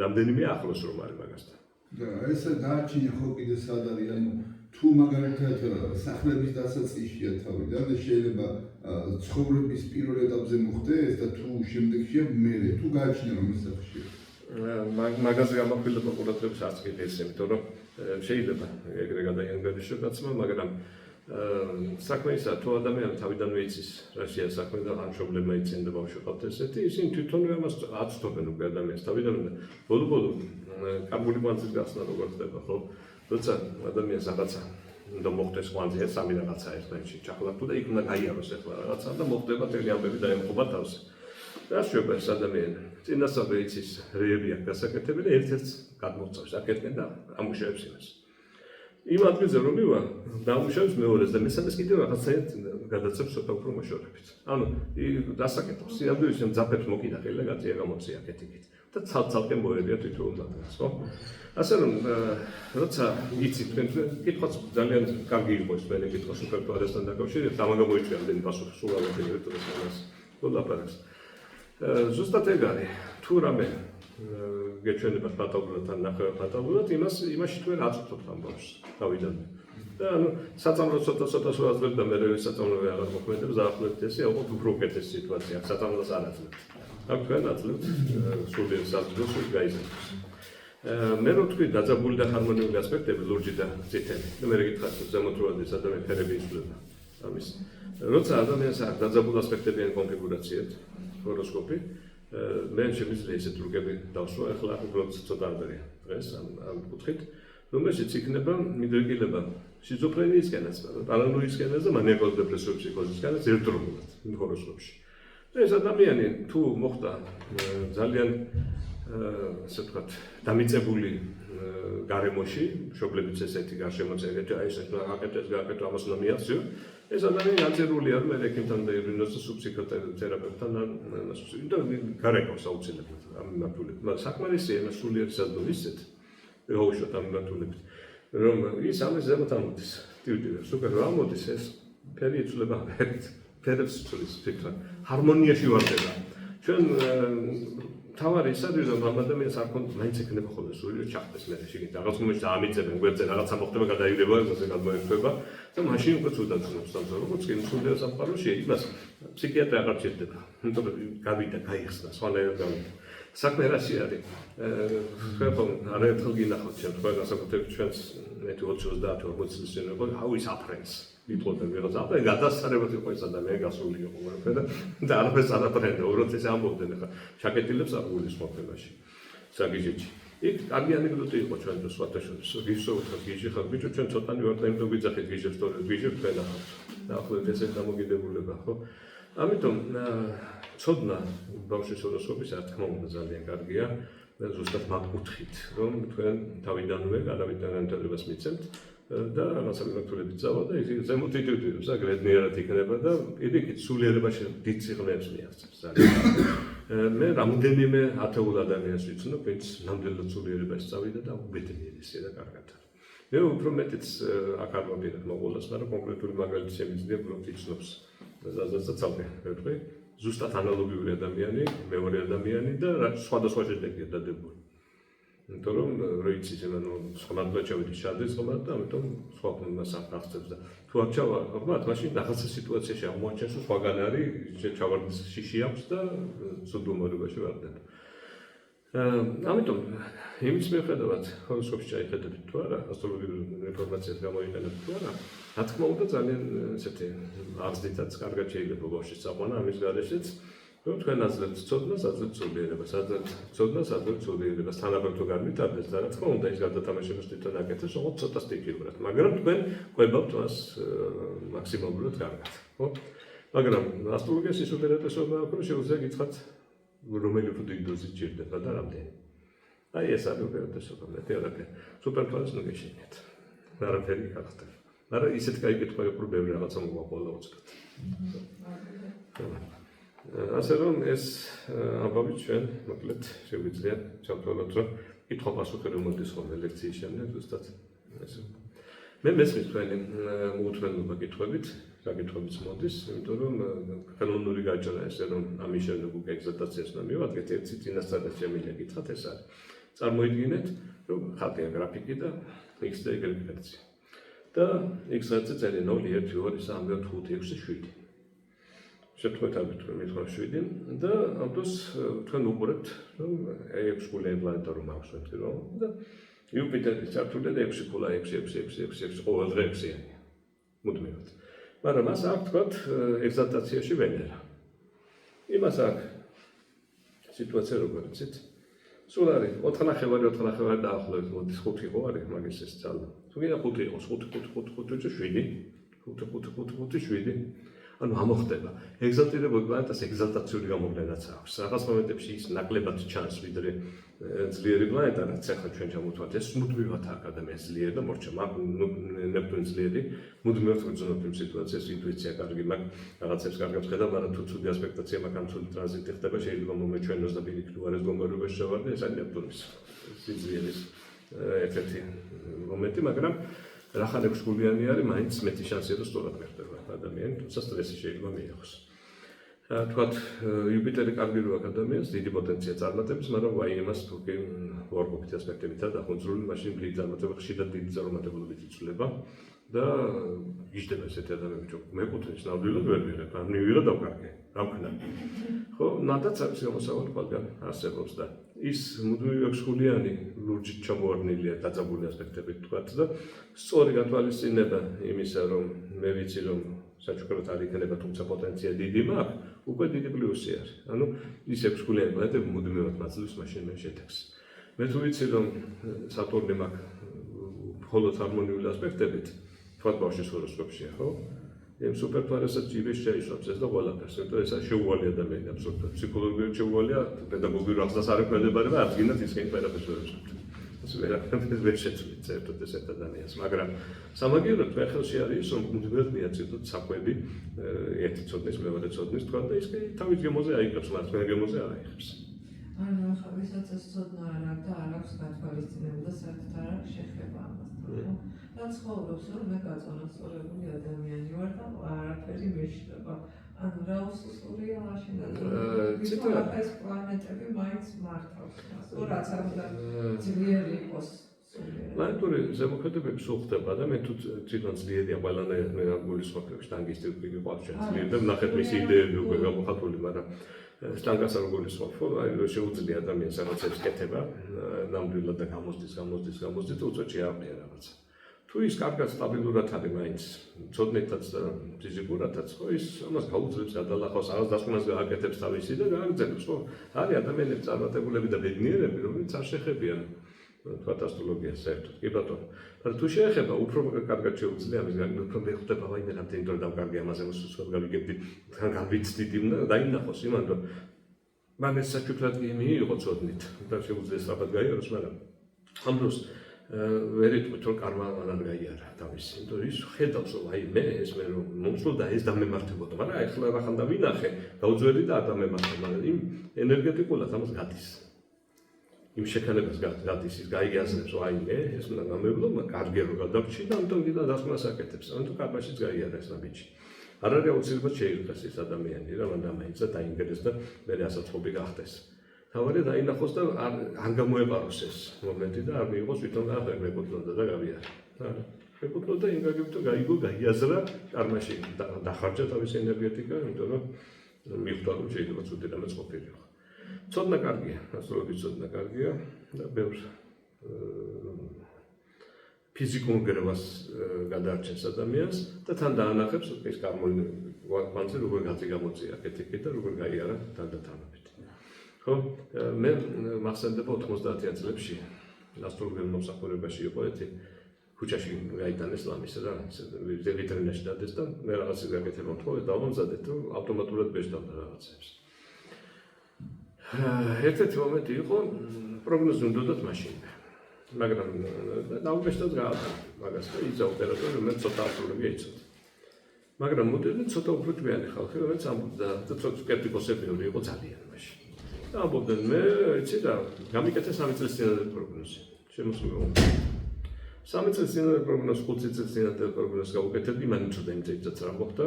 რამდენიმე ახლოს რომ არის მაგასთან. და ეს დააჩინე ხო კიდე სად არის, ანუ თუ მაგალითად სახლების დასაწყისია თავიდან და შეიძლება ცხოვრების პირველ ეტაპზე მოხდეს და თუ შემდეგშია მერე თუ გააჩნია რომ ეს სახლში მაგაზე გამახვილება ყურადღებას არც კი ეს, იმიტომ რომ შეიძლება ეგრე გადაიანგრიოს კაცმა, მაგრამ საქმე ისაა, თუ ადამიანი თავიდანვე იცის რაშია საქმე და ამ პრობლემა იციან და ბავშვი ყავთ ესეთი, ისინი თვითონვე ამას აცნობენ უკვე ადამიანს თავიდანვე და ბოლო-ბოლო კარგული კვანძის გახსნა როგორ ხდება, ხო? როცა ადამიანს რაღაცა უნდა მოხდეს კვანძია სამი რაღაცა ერთმანეთში ჩახლართო და იქ უნდა გაიაროს ახლა რაღაცა და მოხდება თელი ამბები დაემხობა თავს. რა შეიძლება ეს ადამიანი? წინასწარ იცის რეები აქვს გასაკეთებელი, ერთ-ერთს გადმოწევს აკეთებენ და ამუშავებს იმას. იმ ადგილზე რომ მივა, დაამუშავებს მეორეს და მესამეს კიდევ რაღაცაერთ გადაცემს ცოტა უფრო მოშორებით. ანუ დასაკეთებს, სიამბის ძაფებს მოკიდა ხელა გაწია გამოცია აკეთებით და ცალ-ცალკე მოერია თვითონ მაგას, ხო? ასე რომ როცა იცით თქვენ კითხვაც ძალიან კარგი იყო ეს მე კითხვა სუპერტუარესთან დაკავშირებით, ამან გამოიწვია ამდენი პასუხი სულ აღარ ამას ლაპარაკს. ზუსტად ეგ არის, თუ რამე გეჩვენება ფატალურად ან ნახევარ ფატალურად, იმაში თქვენ აწუხებთ ამ ბავშვს თავიდანვე. და ანუ საწამლო ცოტა შეაძლებ და მე საწამლო აღარ მოქმედებს, დაახლოებით ესე აუყოთ უფრო უკეთესი სიტუაცია, საწამლოს არ აძლევთ. აქ თქვენ აძლევთ სულიერ საძლოს გაიზარდოს. მე რო თქვი დაძაბული და ჰარმონიული ასპექტები ლურჯი და წითელი. და მე გითხრათ ზემოთროად ეს ადამიანი ფერები იცვლება. ამის როცა ადამიანს აქვს დაძაბული ასპექტებიანი კონფიგურაციად ჰოროსკოპი, მე შემიძლია ესეთ რუკები დავსვა, ახლა უბრალოდ ცოტა არბერია დღეს ამ კუთხით, რომელშიც იქნება მიდრეკილება შიზოფრენიისკენაც, პარანოისკენაც და მანიაკალურ დეპრესიულ ფსიქოზისკენაც ერთდროულად იმ ჰოროსკოპში. და ეს ადამიანი თუ მოხდა ძალიან ასე ვთქვათ, დამიწებული გარემოში, მშობლებიც ესეთი გარშემოწერეთ, აი ეს აკეთეს, გააკეთო, ამას უნდა მიაქციო. ეს ადამიანი აძერულია, რომ ექიმთან დაიბრუნოს და სუბფსიქოთერაპევტთან და გარეკავს აუცილებლად ამ მიმართულებით. მაგრამ საკმარისია ეს სულიერი საზღვარი ისეთ ეუშვათ ამ მიმართულებით, რომ ის ამის ზემოთ ამოდის. ტივტივებს, უკვე რა ამოდის ეს ფერი იცვლება ერთ ფერებს ცulis ფიქრა. ჰარმონიაში ვარდება. ჩვენ თავარი ის არის რომ ამ ადამიანს არ ქონდა მაინც ექნება ხოლმე სული ჩახდეს მე შეგით რაღაც მომენტში ამიწებენ გვერდზე რაღაცა მოხდება გადაიგდება ესე გადმოერთვება და მაშინ უკვე ცუდად ცნობს თავს როგორც კი სულიერ სამყაროში იმას ფსიქიატრი აღარ ჭირდება იმიტომ რომ გავიდა გაიხსნა სხვანაირად გავიდა საქმე რაში არის ხომ არაერთხელ გინახავთ ჩვენ თქვენ გასაკუთრებით ჩვენს მე 20-30 წლის წინ როგორ აუ ის აფრენს ვიტყოდნენ ვიღაცა აბა გადასწარებად იყო ეს ადამიანი გასული იყო ყველაფერი და არაფერს არ აფრენდა უბრალოდ ეს ამბობდნენ ხა ჩაკეტილებს არ გულისხმობებაში საგიჟეჭი იქ კარგი ანეკდოტი იყო ჩვენ და სხვათა შორის გისურვებთ გიჟი ხარ ბიჭო ჩვენ ცოტანი ვართ და იმიტომ ვიძახით გიჟებს თორე გიჟებს თქვენ ახავთ დაახლოებით ესე დამოგიდებულება ხო ამიტომ ცოდნა ბავშვის ჰოროსკოპის რა თქმა უნდა ძალიან კარგია და ზუსტად მაგ კუთხით რომ თქვენ თავიდანვე გადავიდანანტებას მიცემთ და რაღაცა მიმართულებით წავა და ის ზემოთ იტივტივებს აგრეთნიერად იქნება და პირიქით სულიერებაში დიდ სიღრმეებს მიაღწევს ძალიან მე რამოდენიმე ათეულ ადამიანს ვიცნობ ვინც ნამდვილად სულიერებაში წავიდა და უბედნიერია და კარგად მე უფრო მეტიც აქ არ ვაპირებ მოყოლას მაგრამ კონკრეტული მაგალითი შემიძლია უბრალოდ იცნობს ზაზაცა ცალკე ვეთქვი ზუსტად ანალოგიური ადამიანი მეორე ადამიანი და სხვადასხვა შედეგია დადებული იმიტომ რომ როიცის ანუ სხვადასხვა ჩავიდი შადის ხომად და ამიტომ სხვა მომას აღწევს და თუ არ ჩავა ხომად მაშინ რაღაცა სიტუაციაში აღმოაჩენს რომ სხვაგან არის ჩავარდის შიში აქვს და სუდუმორებაში ვარდება ამიტომ იმის მიხედავად ჰოროსკოპში ჩაიხედებით თუ არა ასტროლოგიური ინფორმაციას გამოიყენებთ თუ არა რა თქმა უნდა ძალიან ესეთი აღზრდითაც კარგად შეიძლება ბავშვის წაყვანა ამის გარეშეც რომ თქვენ აძლევთ ცოდნას, აძლევთ სულიერებას, აძლევთ ცოდნას, აძლევთ სულიერებას, თანაბრად თუ განვითარდეს და რა თქმა უნდა ის გადათამაშებას თვითონ აკეთებს, როგორც ცოტა სტიქიურად, მაგრამ თქვენ ყვებავთ მას მაქსიმალურად კარგად, ხო? მაგრამ ასტროლოგიის ის უპირატესობა აქვს, რომ შეუძლია გითხრათ, რომელი უფრო დიდი დოზი ჭირდება და რამდენი. აი ეს არის უპირატესობა, მეტი არაფერი. სუპერტუარეს ნუ გეშინიათ. არაფერი გახდება. მაგრამ ისეთ კაი კითხვა უფრო ბევრი რაღაცა მოგვაყოლა უცბად. ასე რომ ეს ამბავი ჩვენ მოკლედ შეგვიძლია ჩავთვალოთ რომ კითხვა-პასუხი რომ მოდის ხოლმე ლექციის შემდეგ ზუსტად ესე მე მესმის თქვენი მოუთმენლობა კითხვებით საკითხებიც მოდის იმიტომ რომ ხელოვნური გაჭრა ესე რომ ამის შემდეგ უკვე ეგზატაციას უნდა მივადგეთ ერთი წინასწარ შემიძლია გითხრათ ეს არის წარმოიდგინეთ რომ ხალხია გრაფიკი და x და y ვერსია და X ღერძზე წერია 0 1 2 3 4 5 6 7. Შეფხვით მithra 7 და ამ დროს თქვენ უყურებთ რომ 6 გულიანი პლანეტა რომ აქვს ვეთქი რომ და იუპიტერი ჩართულია და 6 გულა 6 ყოველ დღე 6-იანი მუდმივად. მაგრამ მას აქვს თქვათ ეგზალტაციაში ვენერა. იმას აქვს სიტუაცია როგორ იცით? სულ არის 4 დაახლოებით მოდის 5 ხო არის მაგის ეს ძალა. თუ გინდა 5 იყოს 5 7 ანუ ამოხდება. ეგზალტირებულ პლანეტას ეგზალტაციური გამოვლენაც აქვს. რაღაც მომენტებში ის ნაკლებად ჩანს ვიდრე ძლიერი პლანეტა, რაც ახლა ჩვენ ჩამოვთვალთ, ეს მუდმივად აქვს ადამიანს ძლიერი და მორჩა. ნეპტუნი ძლიერი, მუდმივად გრძნობ იმ სიტუაციას, ინტუიცია კარგი მაქვს, რაღაცებს კარგად ხედავ, მაგრამ თუ ცუდი ასპექტაცია მაქვს, ან ცუდი ტრანზიტი ხდება, შეიძლება მომეჩვენოს და პირიქით უარეს გომბარებაში შევარ და ეს არის ნეპტუნის სიძლიერის ერთ-ერთი მომენტი, მაგრამ რახან 6 გულიანი არის, მაინც მეტი შანსია რომ სწორად მეხდება ადამიანი, თუმცა სტრესი შეიძლება მიიღოს. თქვათ იუპიტერი კარგი რო აქვს ადამიანს, დიდი პოტენცია წარმატების, მაგრამ ვაი იმას თუ კი უარყოფითი ასპექტებითა დახუნძრული, მაშინ დიდი წარმატება ხშირად დიდი წარმატებულობით იცვლება და იშდება ესეთი ადამიანები, რომ მეკუთვნის ნამდვილად ვერ ვიღებ, ან მივიღე დავკარგე, რა ვქნა. ხო, ნადაც არის გამოსავალი ყველგან არსებობს და ის მუდმივი 6 გულიანი ლურჯით ჩამოვარდნილია დაძაბული ასპექტებით თქვათ და სწორი გათვალისწინება იმისა, რომ მე ვიცი რომ საჩუქრად არ იქნება, თუმცა პოტენცია დიდი მაქვს, უკვე დიდი პლუსი არის. ანუ ის 6 გულიანი პლანეტები მუდმივად მაძლევს მაშინ მე შეთქმს. მე თუ ვიცი რომ სატურნი მაქვს მხოლოდ ჰარმონიული ასპექტებით, თქვათ ბავშვის ჰოროსკოპშია, ხო? იმ სუპერფარასაც ჯიბეს შეისვამს ეს და ყველაფერს, იმიტომ ეს შეუვალი ადამიანი აბსოლუტურად ფსიქოლოგიურად შეუვალია, პედაგოგიურ აღზრდას არ ექვემდებარება, არც გინდათ ისინი ყველაფერს ვერ უშვებთ. ეს ვერ შეცვლით საერთოდ ესეთ ადამიანს, მაგრამ სამაგიეროდ მე ხელში არის ის, რომ მუდმივად მიაწოდოთ საკვები ერთი ცოდნის, მეორე ცოდნის თქვა და ის კი თავის გემოზე აიღებს, მარცხენა გემოზე არ აიღებს. ანუ ახლა ვისაც ეს ცოდნა არ აქვს და არ აქვს გათვალისწინება და საერთოდ არ აქვს შეხება ამასთან. და ცხოვრობს, რომ მე გაწონასწორებული ადამიანი ვარ და არაფერი მეშლება. ანუ რა უსუსურია მაშინ და ეს პლანეტები მაინც მართავს მას. რაც არ უნდა ძლიერი იყოს. პლანეტური ზემოქმედებები სულ ხდება და მე თუ თვითონ ძლიერია ყველანაირად მე გულისხმობ შტანგისტები გვიყვარჩენ ძლიერი და ნახეთ მისი იდეები უკვე გამოხატული, მაგრამ შტანგას არ გულისხმობ, ხო, აი შეუძლია ადამიანს რაღაცებს კეთება, ნამდვილად და გამოსდის, უწოჩი აღია რაღაცა. თუ ის კარგად სტაბილურად არის მაინც ცოდნითაც და ფიზიკურადაც, ხო, ის ამას გაუძლებს გადალახავს, რაღაც დასკვნას გააკეთებს თავისი და გააგრძელებს, ხო. არის ადამიანები წარმატებულები და ბედნიერები, რომლებიც არ შეხებიან თქვათ ასტროლოგიას საერთოდ. კი ბატონო. მაგრამ თუ შეეხება, უფრო კარგად შეუძლია ამის გაგება, უფრო მეხვდება, ვაიმე რამდენი დრო დავკარგე ამაზე მოსუსვად გავიგებდი, თან გავიცდიდი და დაინახოს იმან, რომ მაგას საჩუქრად კი მიიღო ცოდნით და შეუძლია სწრაფად გაიაროს, მაგრამ ამ დროს ვერ იტყვით რომ კარმა არ გაიარა თავისი, იმიტომ ის ხედავს რომ აი მე ეს მე რომ მომსვლოდა ეს დამემართებოდა, მაგრამ ახლა რახან დავინახე, დაუძველი და არ დამემართა, მაგრამ იმ ენერგეტიკულად ამას გადის. იმ შექანებას გადის, ის გაიგაზრებს რომ აი მე ეს უნდა გამევლო, კარგი რო გადავჭი და ამიტომ კიდე დასკვნას აკეთებს, ამიტომ კარმაშიც გაიარა ეს ნაბიჯი. არ არის აუცილებლად შეიღეს ეს ადამიანი რა, მან დამაინცა დაინტერესდა და მე ასაწყობი გახდეს. თავარი დაინახოს და არ გამოეპაროს ეს მომენტი და არ მიიღოს თვითონ მეკუთვნოდა და გავიარა. არა, მეკუთვნოდა იმ გაგებთან გაიგო, გაიაზრა, კარმაში დახარჯა თავის ენერგეტიკა, იმიტომ რომ მიხვდა რომ შეიძლება ცუდი რამეც ყოფილიყო. ცოდნა კარგია, ასტროლოგიის ცოდნა კარგია და ბევრ ფიზიკურ გრევას გადაარჩენს ადამიანს და თან დაანახებს ეს კარმონი კვანტზე როგორ გამოწია ეთიკეტი და როგორ გაიარა თანდათანობით. ხო, მე მახსენდება 90-იან წლებში ასტროლოგიურ მომსახურებაში იყო ერთი ქუჩაში გაიტანეს ლამის რა, ვიტრინაში დადეს და მე რაღაცას გაკეთება მთხოვე და დავამზადეთ რომ ავტომატურად ბეჭდავდა რაღაცებს. ერთ-ერთი მომენტი იყო პროგნოზი უნდათ მაშინვე. მაგრამ დაუბრუნდათ გააკეთა მაგას და იძა ოპერატორი მე ცოტა ასტროლოგია იცოდა. მაგრამ მოდელი ცოტა უფრო ჭვიანი ხალხი, რომელიც ამბობდა და ცოტა სკეპტიკოსები იყო ძალიან მაშინ. და ამბობდნენ მე იცი და გამიკეთე 3 წლის წინადად პროგნოზი. შემოსულიყო. 3 წლის წინადად პროგნოზი, 5 წლის წინადად პროგნოზი გავუკეთებდი, მან იცოდა იმ წელიწადს რა მოხდა.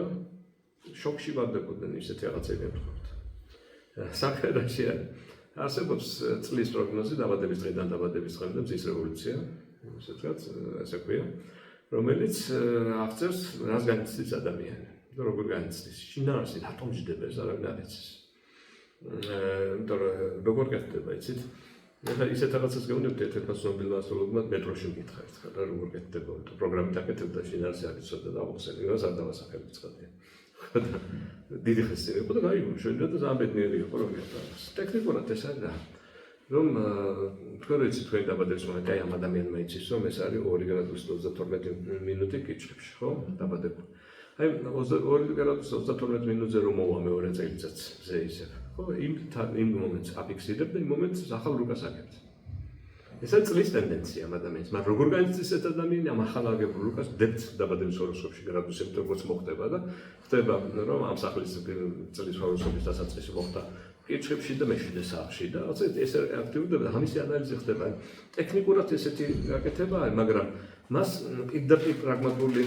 შოკში ვარდებოდნენ ისეთი რაღაცები ემთხვეოდა. საქმეში არსებობს წლის პროგნოზი დაბადების დღიდან დაბადების დღემდე მზის რევოლუცია, ესეც ასე ქვია. რომელიც აღწერს რას განიცდის ადამიანი და როგორ განიცდის შინაარსი რატომ ჯდება ეს არავინ არ იცის იმიტომ რომ როგორ გახდება იცით ეხლა ისეთ რაღაცას გეუბნებთ ერთ-ერთმა ცნობილმა ასტროლოგმა მეტროში მკითხა ერთხელ რა როგორ გახდება პროგრამით აკეთებდა შინაარსი არ იცოდა და აღხსენე რას არ დავასახელებ ცხადია დიდი ხესი იყო და გაიგო შეიძლება და ძალიან ბედნიერი იყო რომ ეს ტექნიკურად ეს არის რა რომ თქვენ ვიცით თქვენ დაბადების მომენტი აი ამ ადამიანმა იცის რომ ეს არის 2 გრადუსი 32 მინუტი კიჩხებში ხო დაბადება აი 2 გრადუსი 32 მინუტზე რომ მოვა მეორე წელიწადს ზე ისევ ხო იმ მომენტს აფიქსირებ და იმ მომენტს ახალ რუკას აკეთებ ეს არის წლის ტენდენცია ამ ადამიანის მაგრამ როგორ განიცდის ეს ადამიანი ამ ახალ აგებულ რუკას დებთ დაბადების ჰოროსკოპში გრადუსებით როგორც მოხდება და ხდება რომ ამ სახლის წლის ჰოროსკოპის დასაწყისი მოხდა კიჩხებში და მეშვიდე სახლში და ეს აქტიურდება და ამისი ანალიზი ხდება ტექნიკურად ესეთი გაკეთება არის მაგრამ მას პირდაპირ პრაგმატული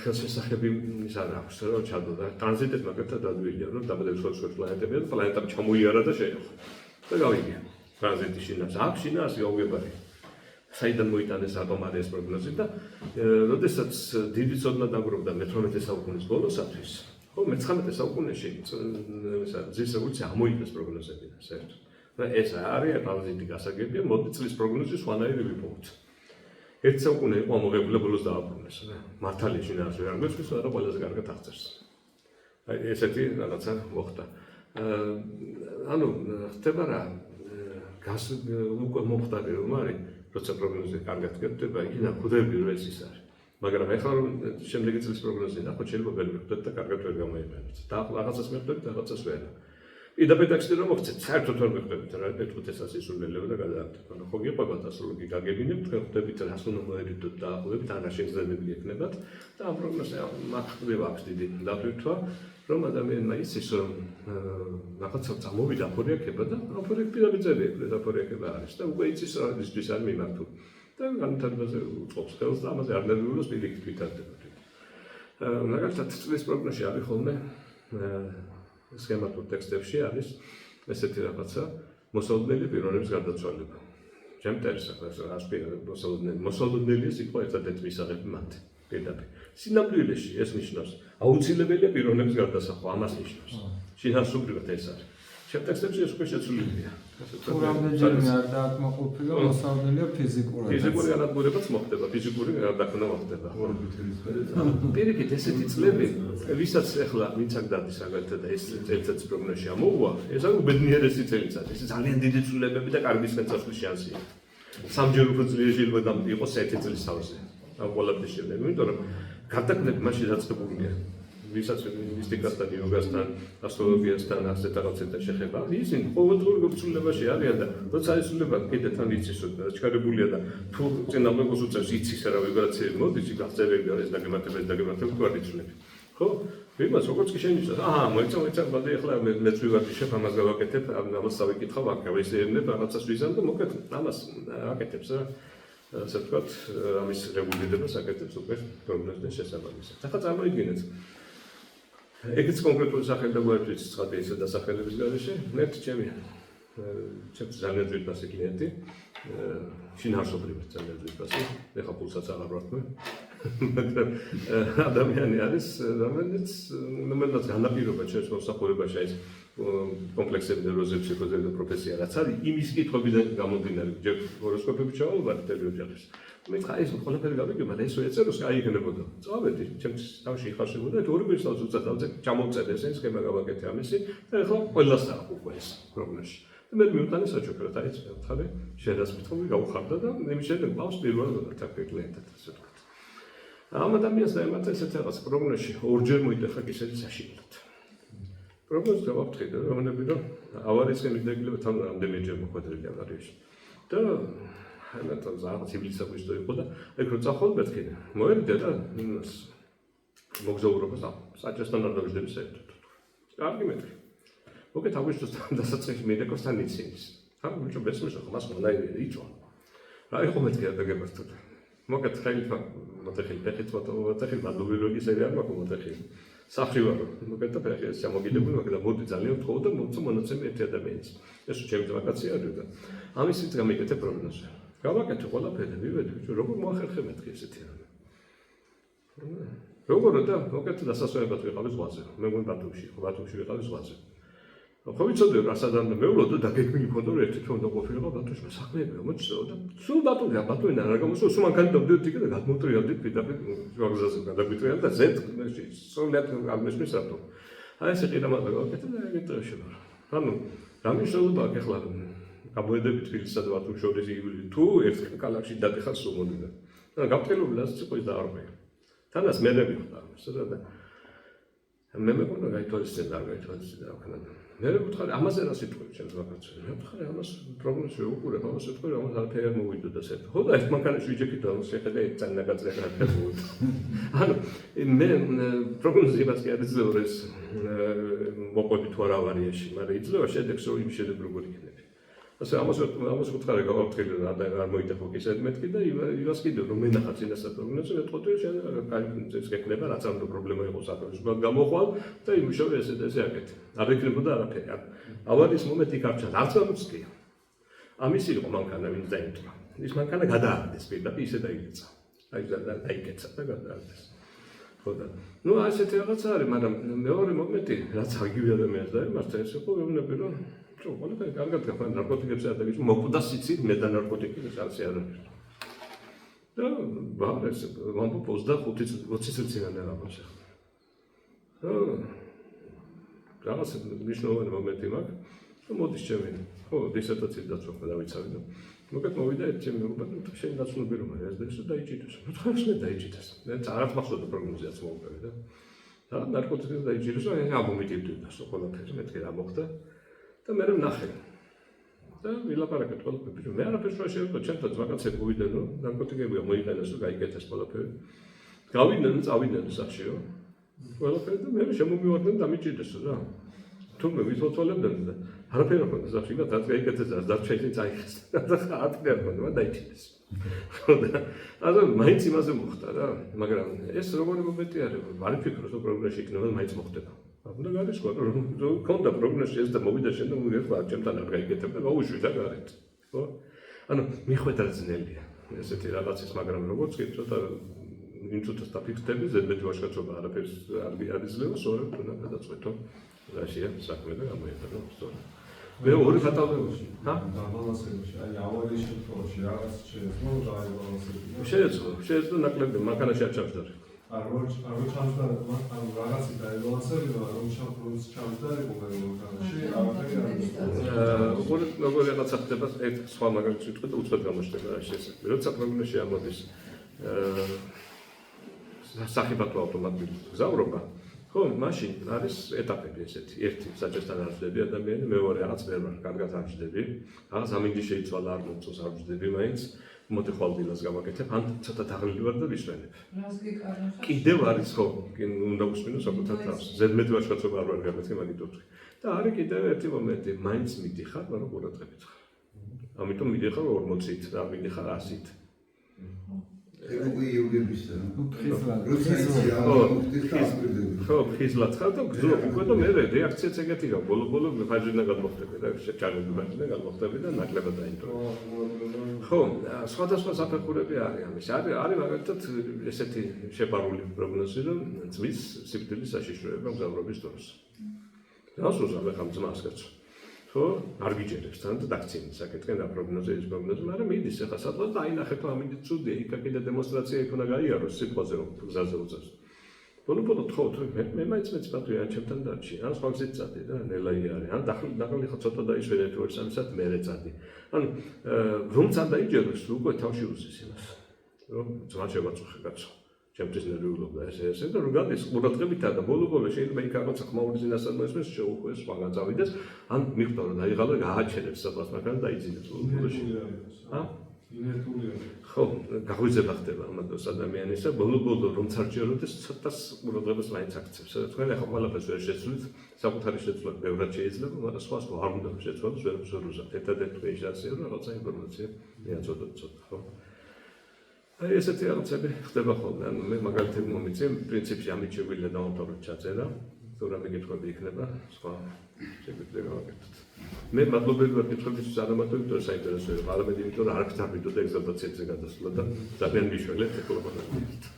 ხელშესახები ის არ აქვს რომ ჩადო და ტრანზიტით მაგალითად დადვილია რომ დაბადების ჰოროსკოპის პლანეტები და პლანეტები ჩამოიარა და შეეხო და გავიგე ტრანზიტი შინაარსი აქვს შინაარსი აუგებარი საიდან მოიტანეს რატომ არის ეს პროგნოზი და როდესაც დიდი ცოდნა დაგროვდა მე-18 საუკუნის ბოლოსათვის ხო მე-19 საუკუნეში ზის რევოლუცია ამოიღეს პროგნოზებიდან საერთოდ და ეს არის ტრანზიტი გასაგებია მოდი წლის პროგნოზი სხვანაირი ვიპოვოთ ერთ საუკუნე იყო ამოღებული ბოლოს დააბრუნეს მართალი შინაარსი არ გვესმის და ყველაზე კარგად აღწერს აი ესეთი რაღაცა მოხდა ანუ ხდება რა უკვე მომხდარი რომ არის როცა პროგნოზი კარგად გეტდება იქიდან ხდები რომ ეს ის არის მაგრამ ეხლა რომ შემდეგი წლის პროგნოზი ნახოთ შეიძლება ვერ მივხვდეთ და კარგად ვერ გამოიყენოთ და რაღაცას მივხვდებით რაღაცას ვერ პირდაპირ ტექსტი რომ მოხდეთ საერთოდ ვერ მივხვდებით რა მე-1500 ისულელება და გადააგდეთ ანუ ხო გიყვებათ ასტროლოგი გაგებინებთ თქვენ ხვდებით რას უნდა მოერიდოთ და ახლობთ ან რა შეგრძნებები ექნებათ და ამ პროგნოზზე მაგხდება აქვს დიდი დაფრთხვა რომ ადამიანმა იცის რომ რაღაცა წამოვიდა აფორიაქება და აფორიაქ პირდაპირ წერია აფორიაქება არის და უკვე იცის რა ისთვის არ მიმართული და განვითარებაზე უწყობს ხელს და ამაზე არ ნერვიულობს პირიქით ვითარდება მაგალითად წლის პროგნოზში არის ხოლმე სქემატურ ტექსტებში არის ესეთი რაღაცა მოსალოდნელი პიროვნების გარდაცვალება ჩემ ტერს ახლა მოსალოდნელი იყო ერთადერთი მისაღები მათი პირდაპირ სინამდვილეში ეს ნიშნავს აუცილებელია პიროვნების გარდასახვა ამას ნიშნავს შინაარსობრივად ეს არის ჩემ ტექსტებში ეს უკვე შეცვლილია თუ რამდენჯერმე არ დააკმაყოფილა მოსალოდნელია ფიზიკურად ფიზიკური განადგურებაც მოხდება ფიზიკური გარდაქმნა მოხდება პირიქით ესეთი წლები ვისაც ახლა ვინც აქ დადის მაგალითად და ეს წელიწადის პროგნოზში ამოუვა ეს არის უბედნიერესი წელიწადი ეს ძალიან დიდი ცვლილებები და კარგი შეცვლის შანსია სამჯერ უფრო ძლიერი შეიძლება იყოს ერთი წლის თავზე ამ ყველაფრის შემდეგ იმიტომ რომ გარდაქმნები მაშინ დაწყებულია ვისაც მისტიკასთან, იოგასთან, ასტროლოგიასთან, ასეთ რაღაცებთან შეხება, ისინი ყოველდღიურ ცვლილებაში არიან და როცა ეს ცვლილება კიდე თან იცის, რომ ჩქარებულია და თუ წინამორბედს უწევს იცის რა ვიბრაციები მოდის, გახსენები არის დაგემართება გვარი ცვლილები. ხო? ვიმას როგორც კი შენიშნავს, მოიცა, ბადი ახლა მეც ვივარდი შეხ ამას გავაკეთებ, ამას დავიკითხავ, აქ გავისეირნებ, რაღაცას ვიზამ და მოკეთ ამას აკეთებს რა. ასე ვთქვათ, ამის რეგულირებას აკეთებს უკვე პროგნოზის შესაბამისად. ახლა წარმოიდგინეთ ეგეც კონკრეტული სახელი და გვერდით ვიცით ცხადია ისე დასახელების გარეშე ერთი ჩემი ძალიან ძვირფასი კლიენტი შინაარსობრივად ძალიან ძვირფასი ეხლა პულსაც აღარ ვარქმევ მაგრამ ადამიანი არის რომელიც განაპირობა ჩემს მოსახურებაში ეს კომპლექსები ნევროზებში ხოძებდა პროფესია რაც არის იმის კითხვებიდან გამომდინარე ჯერ ჰოროსკოპები ჩავალ პერიოდში ახლა მითხა ეს ყველაფერი გავიგე მაგრამ ეს ეწეროს აიგნებოდა წავედი ჩემს თავში იხარშებოდა თუ ორი კვირას უწევდა ჩამოვწერე ეს სქემა გავაკეთე ამისი და ახლა ყველას აქვს უკვე ეს პროგნოზი და მე მივუტანე საჩუქრად აი ეს ხარი შედას მithomი გავხარდა და იმის შემდეგ ყავს პირველად თაკე კლიენტად ასე ვთქვათ ამ ადამიანს დაემატა ესეთ რაღაც პროგნოზში ორჯერ მოიტეხა კისერი საშინლად პროგნოზი გავაფრთხილე რომ ავარიისკენ მიდაგილება თან რამდენიმეჯერ მოხვედრილი ავარიაში და ამიტომ ზაღაც იბლისათვის თუ იყო და ეგ რო წახვალ მეთქე მოერიდე და მოგზაურობას საჭესთან არ დაგждები საერთოდ კარგი მეთქე მოკეთ აგვისტოს დასაწყისში მედიკოსთან იცის ხა ბიჭო ბესმის ხმას მონაირი იწვა რა იყო მეთქე დაგებართო მოკეთ ხელი მოტეხი პეხით მოტეხი ბადუბილოგის ერი არ მაქვს მოტეხი სახრი ვარო მოკეთ და ფეხი ეს ჩამოგიდებული მაგრამ მოდი ძალიან ვთხოვ და მონაცემი ერთი ადამიანის ეს ჩემი ვაკაცია არის და ამისით გამიკეთე პროგნოზი გავაკეთე ყველაფერი, მივედი, ბიჭო, როგორ მოახერხე მეთქი ესეთი რამე. როგორ და მოკეთ დასასვენებლად ვიყავი ზღვაზე. მე მგონი ბათუმში ვიყავი ზღვაზე. ხო ვიცოდი რა სადან მეულოდო და გეკმილი მქონდა რომ ერთი თქონდა ყოფილიყო ბათუმში საქმეები მოწეო და სულ ბათუმიდან არ გამოსულ სულ მანქანით დავდივდით იქ და გადმოტრიალდით პირდაპირ ვაგზელზე გადავიტრიალდი და ზედ სრულიად არ მესმის რატო. აი ესე ყიდამადა გავაკეთე და ეგეთაშევა. ანუ რა მნიშვნელობა აქვს ახლა გამოედები თბილისსა და ბათუმს შორის იგივე თუ ერთ კალახში დადიხარ სულ მომდიდან. და გავწელობილას ციყვის და არ ვიყ. თანას მე მივხვდა ამას და მე მეკონა გაითვალისწინე და არ გაითვალისწინე რა ვქნა. მე ვუთხარი ამაზე რა სიტყვები ჩემს ვაკაცებს. მე ვუთხარი ამას პროგნოზი ვუყურებ, ამას ვუთხარი ამას არაფერი არ მოვიდოდა საერთოდ. ხო და ერთ მანქანაში ვიჯექით და შეხედე წანა გაწრება რა ფერმოვიდა. ანუ მე პროგნოზი იმას კი არ იძლევა ეს მოყვები თუ არა ავარიაში, მაგრამ იძლევა შედეგს რომ იმ შედეგ როგორ იქნება. ასე ამას ვუთხარი გავაფრთხილე და არ მოიტეხო კისერ მეთქი და იმას კიდევ რომ მენახა წინასწარ პროგნოზი მეტყოდე შენ კაი გეკნება რაც ამ პრობლემა იყო საფრთხის გამოხვალ და იმუშავე ესე აკეთე. არ ეკნებოდა არაფერი. ავარიის მომენტი კარჩა არც გამოცდია. ამის იყო მანქანა ვინც დაიმტვრა. ის მანქანა გადააგდეს პირდაპირ ისე დაიგეცა. აი დაიგეცა და გადააგდეს. ხო და ნუ ასეთი რაღაცა არის, მაგრამ მეორე მომენტი რაც აგივე ადამიანს დაემართა ეს იყო ვეუბნები რომ ყველაფერი კარგად გახდა ნარკოტიკებს არ დაგიჭირე მოკვდა სიცით მე და ნარკოტიკებს არც არ არის და ბარეს ვამბობ 25-20 წელიწადამდე რაღაცა რაღაც მნიშვნელოვანი მომენტი მაქვს და მოდის ჩემი ხო დისერტაციის დაცვა დავიცავი და მოკეთ მოვიდა ერთი მეუბნება და შენ დაცულები რომ არის და ისე დაიჭირეს რა თქმა უნდა დაიჭირეს მე არც მახსოვდა პროგნოზიაც მოვუყევი და ნარკოტიკებს დაიჭირეს და ამომიტივდი და ყველაფერს მეთქე რა მოხდა და მე ვნახე და ვილაპარაკეთ ყველაფერს მე არაფერს რა შეიძლება ჩემთან ვაკაცები მოვიდნენ რომ ნარკოტიკებია მოიყენეს რომ გაიგეთეს ყველაფერი გავიდნენ წავიდნენ სახშიო ყველაფერი და მე შემომივარდნენ და მიჭირდეს რა თუმცა ვითვალებდნენ და არაფერი არ ქონდა სახში და რაც გაიგეთეს და დარჩა წაიხეს და ხატი არ ქონდა დაიჭირეს და მაინც იმაზე მოხდა რა მაგრამ ეს როგორი მომენტი არის არ ვფიქრობ რომ პროგრესი იქნება მაინც მოხდება უნდა გარისხო რომ კონდა პროგნოზი ეს და მოვიდა შენ და მოგეხლა ჩემთან არ გაიგეთებ და გაუშვი და გარეთ ხო ანუ მიხვედა ძნელია ესეთი რაღაცის მაგრამ როგორც კი ცოტა იმ ცოტას დაფიქრდები ზედმეტი ვაჟკაცობა არაფერს არ იძლევა სწორედ უნდა გადაწყვეტო რაშია საქმე და გამოიეტანო სწორედ მე ორი ფატალოგიაში დაბალანსებაში აი ავარიის შემთხვევაში რაღაც შეეძლო დაიბალანსებინა შეეძლო ნაკლები მანქანაში არ ჩავშდარი არ ჩამსდა რაღაცი დაიბალანსებინა რომ ჩამსდა მანქანაში არაფერი როგორ რაღაცა ხდება ერთ სხვა მაგალითს ვიტყვი და უცბად გამოჩნდება რა შესაძლებელი როცა პროგნოზი ამოდის სახიფათო ავტომატური გზავრობა ხო მაშინ არის ეტაპები ესეთი ერთი საჭესთან არ ვждები ადამიანი მეორე რაღაც ვერ ვარ კარგად არ ვждები რაღაც ამინდი შეიცვალა არ მომწონს არ ვждები მაინც მოდი ხვალდილას გავაკეთებ ან ცოტა დაღლილი ვარ და ვისვენებ რას გიკარნახა კიდევ არის ხო უნდა გусმინო საკუთარ თავს ზედმეტი ვაჟკაცობა არ ვარ გამეთქი მაგით ვთქვი და არის კიდევ ერთი მომენტი მაინც მიდიხარ მაგრამ ყურადღებით ხარ ამიტომ მიდიხარ 40-ით და მიდიხარ 100-ით ეგოიურგების ხო ფიზლად ხარ და გზო უკვე და მე რეაქციაც ეგეთი გაქვს ბოლო ფაჟინა გადმოხდები და შეჭარბები ფაჟინა გადმოხდები და ნაკლებად დაინტრო ხო სხვადასხვა საფეხურები არის ამის არის მაგალითად ესეთი შეპარული პროგნოზი რომ ძმის სიკვდილის საშიშროება მგზავრობის დროს რას უზავ ახლა ძმას კაცო ხო არ გიჯერებს თან და დაქცინის საკეთენ და პროგნოზის პროგნოზი მაგრამ მიდის ახლა სადღაც დაინახეთ რომ ამინდი ცუდია იქა კიდე დემონსტრაცია იქ უნდა გაიაროს სიტყვაზე რომ გზაზე უწევს ბოლო ხო მე მაინც მეცბატვია ჩემთან დარჩი ან სხვა გზით წადი და ნელაი არის ან დაღლი ხო ცოტა დაიშვერეთ ორ სამსად მერე წადი ანუ რომ წან დაიჯეროს უკვე თავში უზის იმას რომ ძმა შევაწუხე კაცო ჩემთვის ნერვიულობა ესე და რომ გადის ყურადღებითა და ბოლო შეიძლება იქ რაღაცა ხმაურის ძინასთან მოესმის შეუყვეს სხვაგან წავიდეს ან მიხვდა რომ დაიღალა გააჩერებს საფას მაგრამ დაიძინებს ბოლოში ხო გაღვიძება ხდება ამადოს ადამიანისა ბოლო რომ წარჩეროდეს ცოტას ყურადღებას მაინც აქცევს თქვენ ახლა ყველაფერს ვერ შეცვლით საკუთარი შეცვლა ბევრად შეიძლება მაგრამ სხვა არ უნდა შეცვლოს ვერ ვზრუნავთ ერთადერთი ვეჟასია რომ რაღაცა ინფორმაცია მიაწოდოთ ცოტა ხო აი ესეთი რაღაცები ხდება ხოლმე ანუ მე მაგალითად მომიწევ პრინციპში ამით შეგვიძლია დავამთავროთ ჩაწერა თუ რამე კითხვები იქნება სხვა შეგვიძლია გავაკეთოთ მე მადლობელი ვარ კითხვებისთვის არამატო იმიტომ საინტერესოა არამედ იმიტომ რომ არ გძაბიდო და ეგზალტაციებზე გადასვლა და ძალიან მიშველეთ ეკოლოგიურად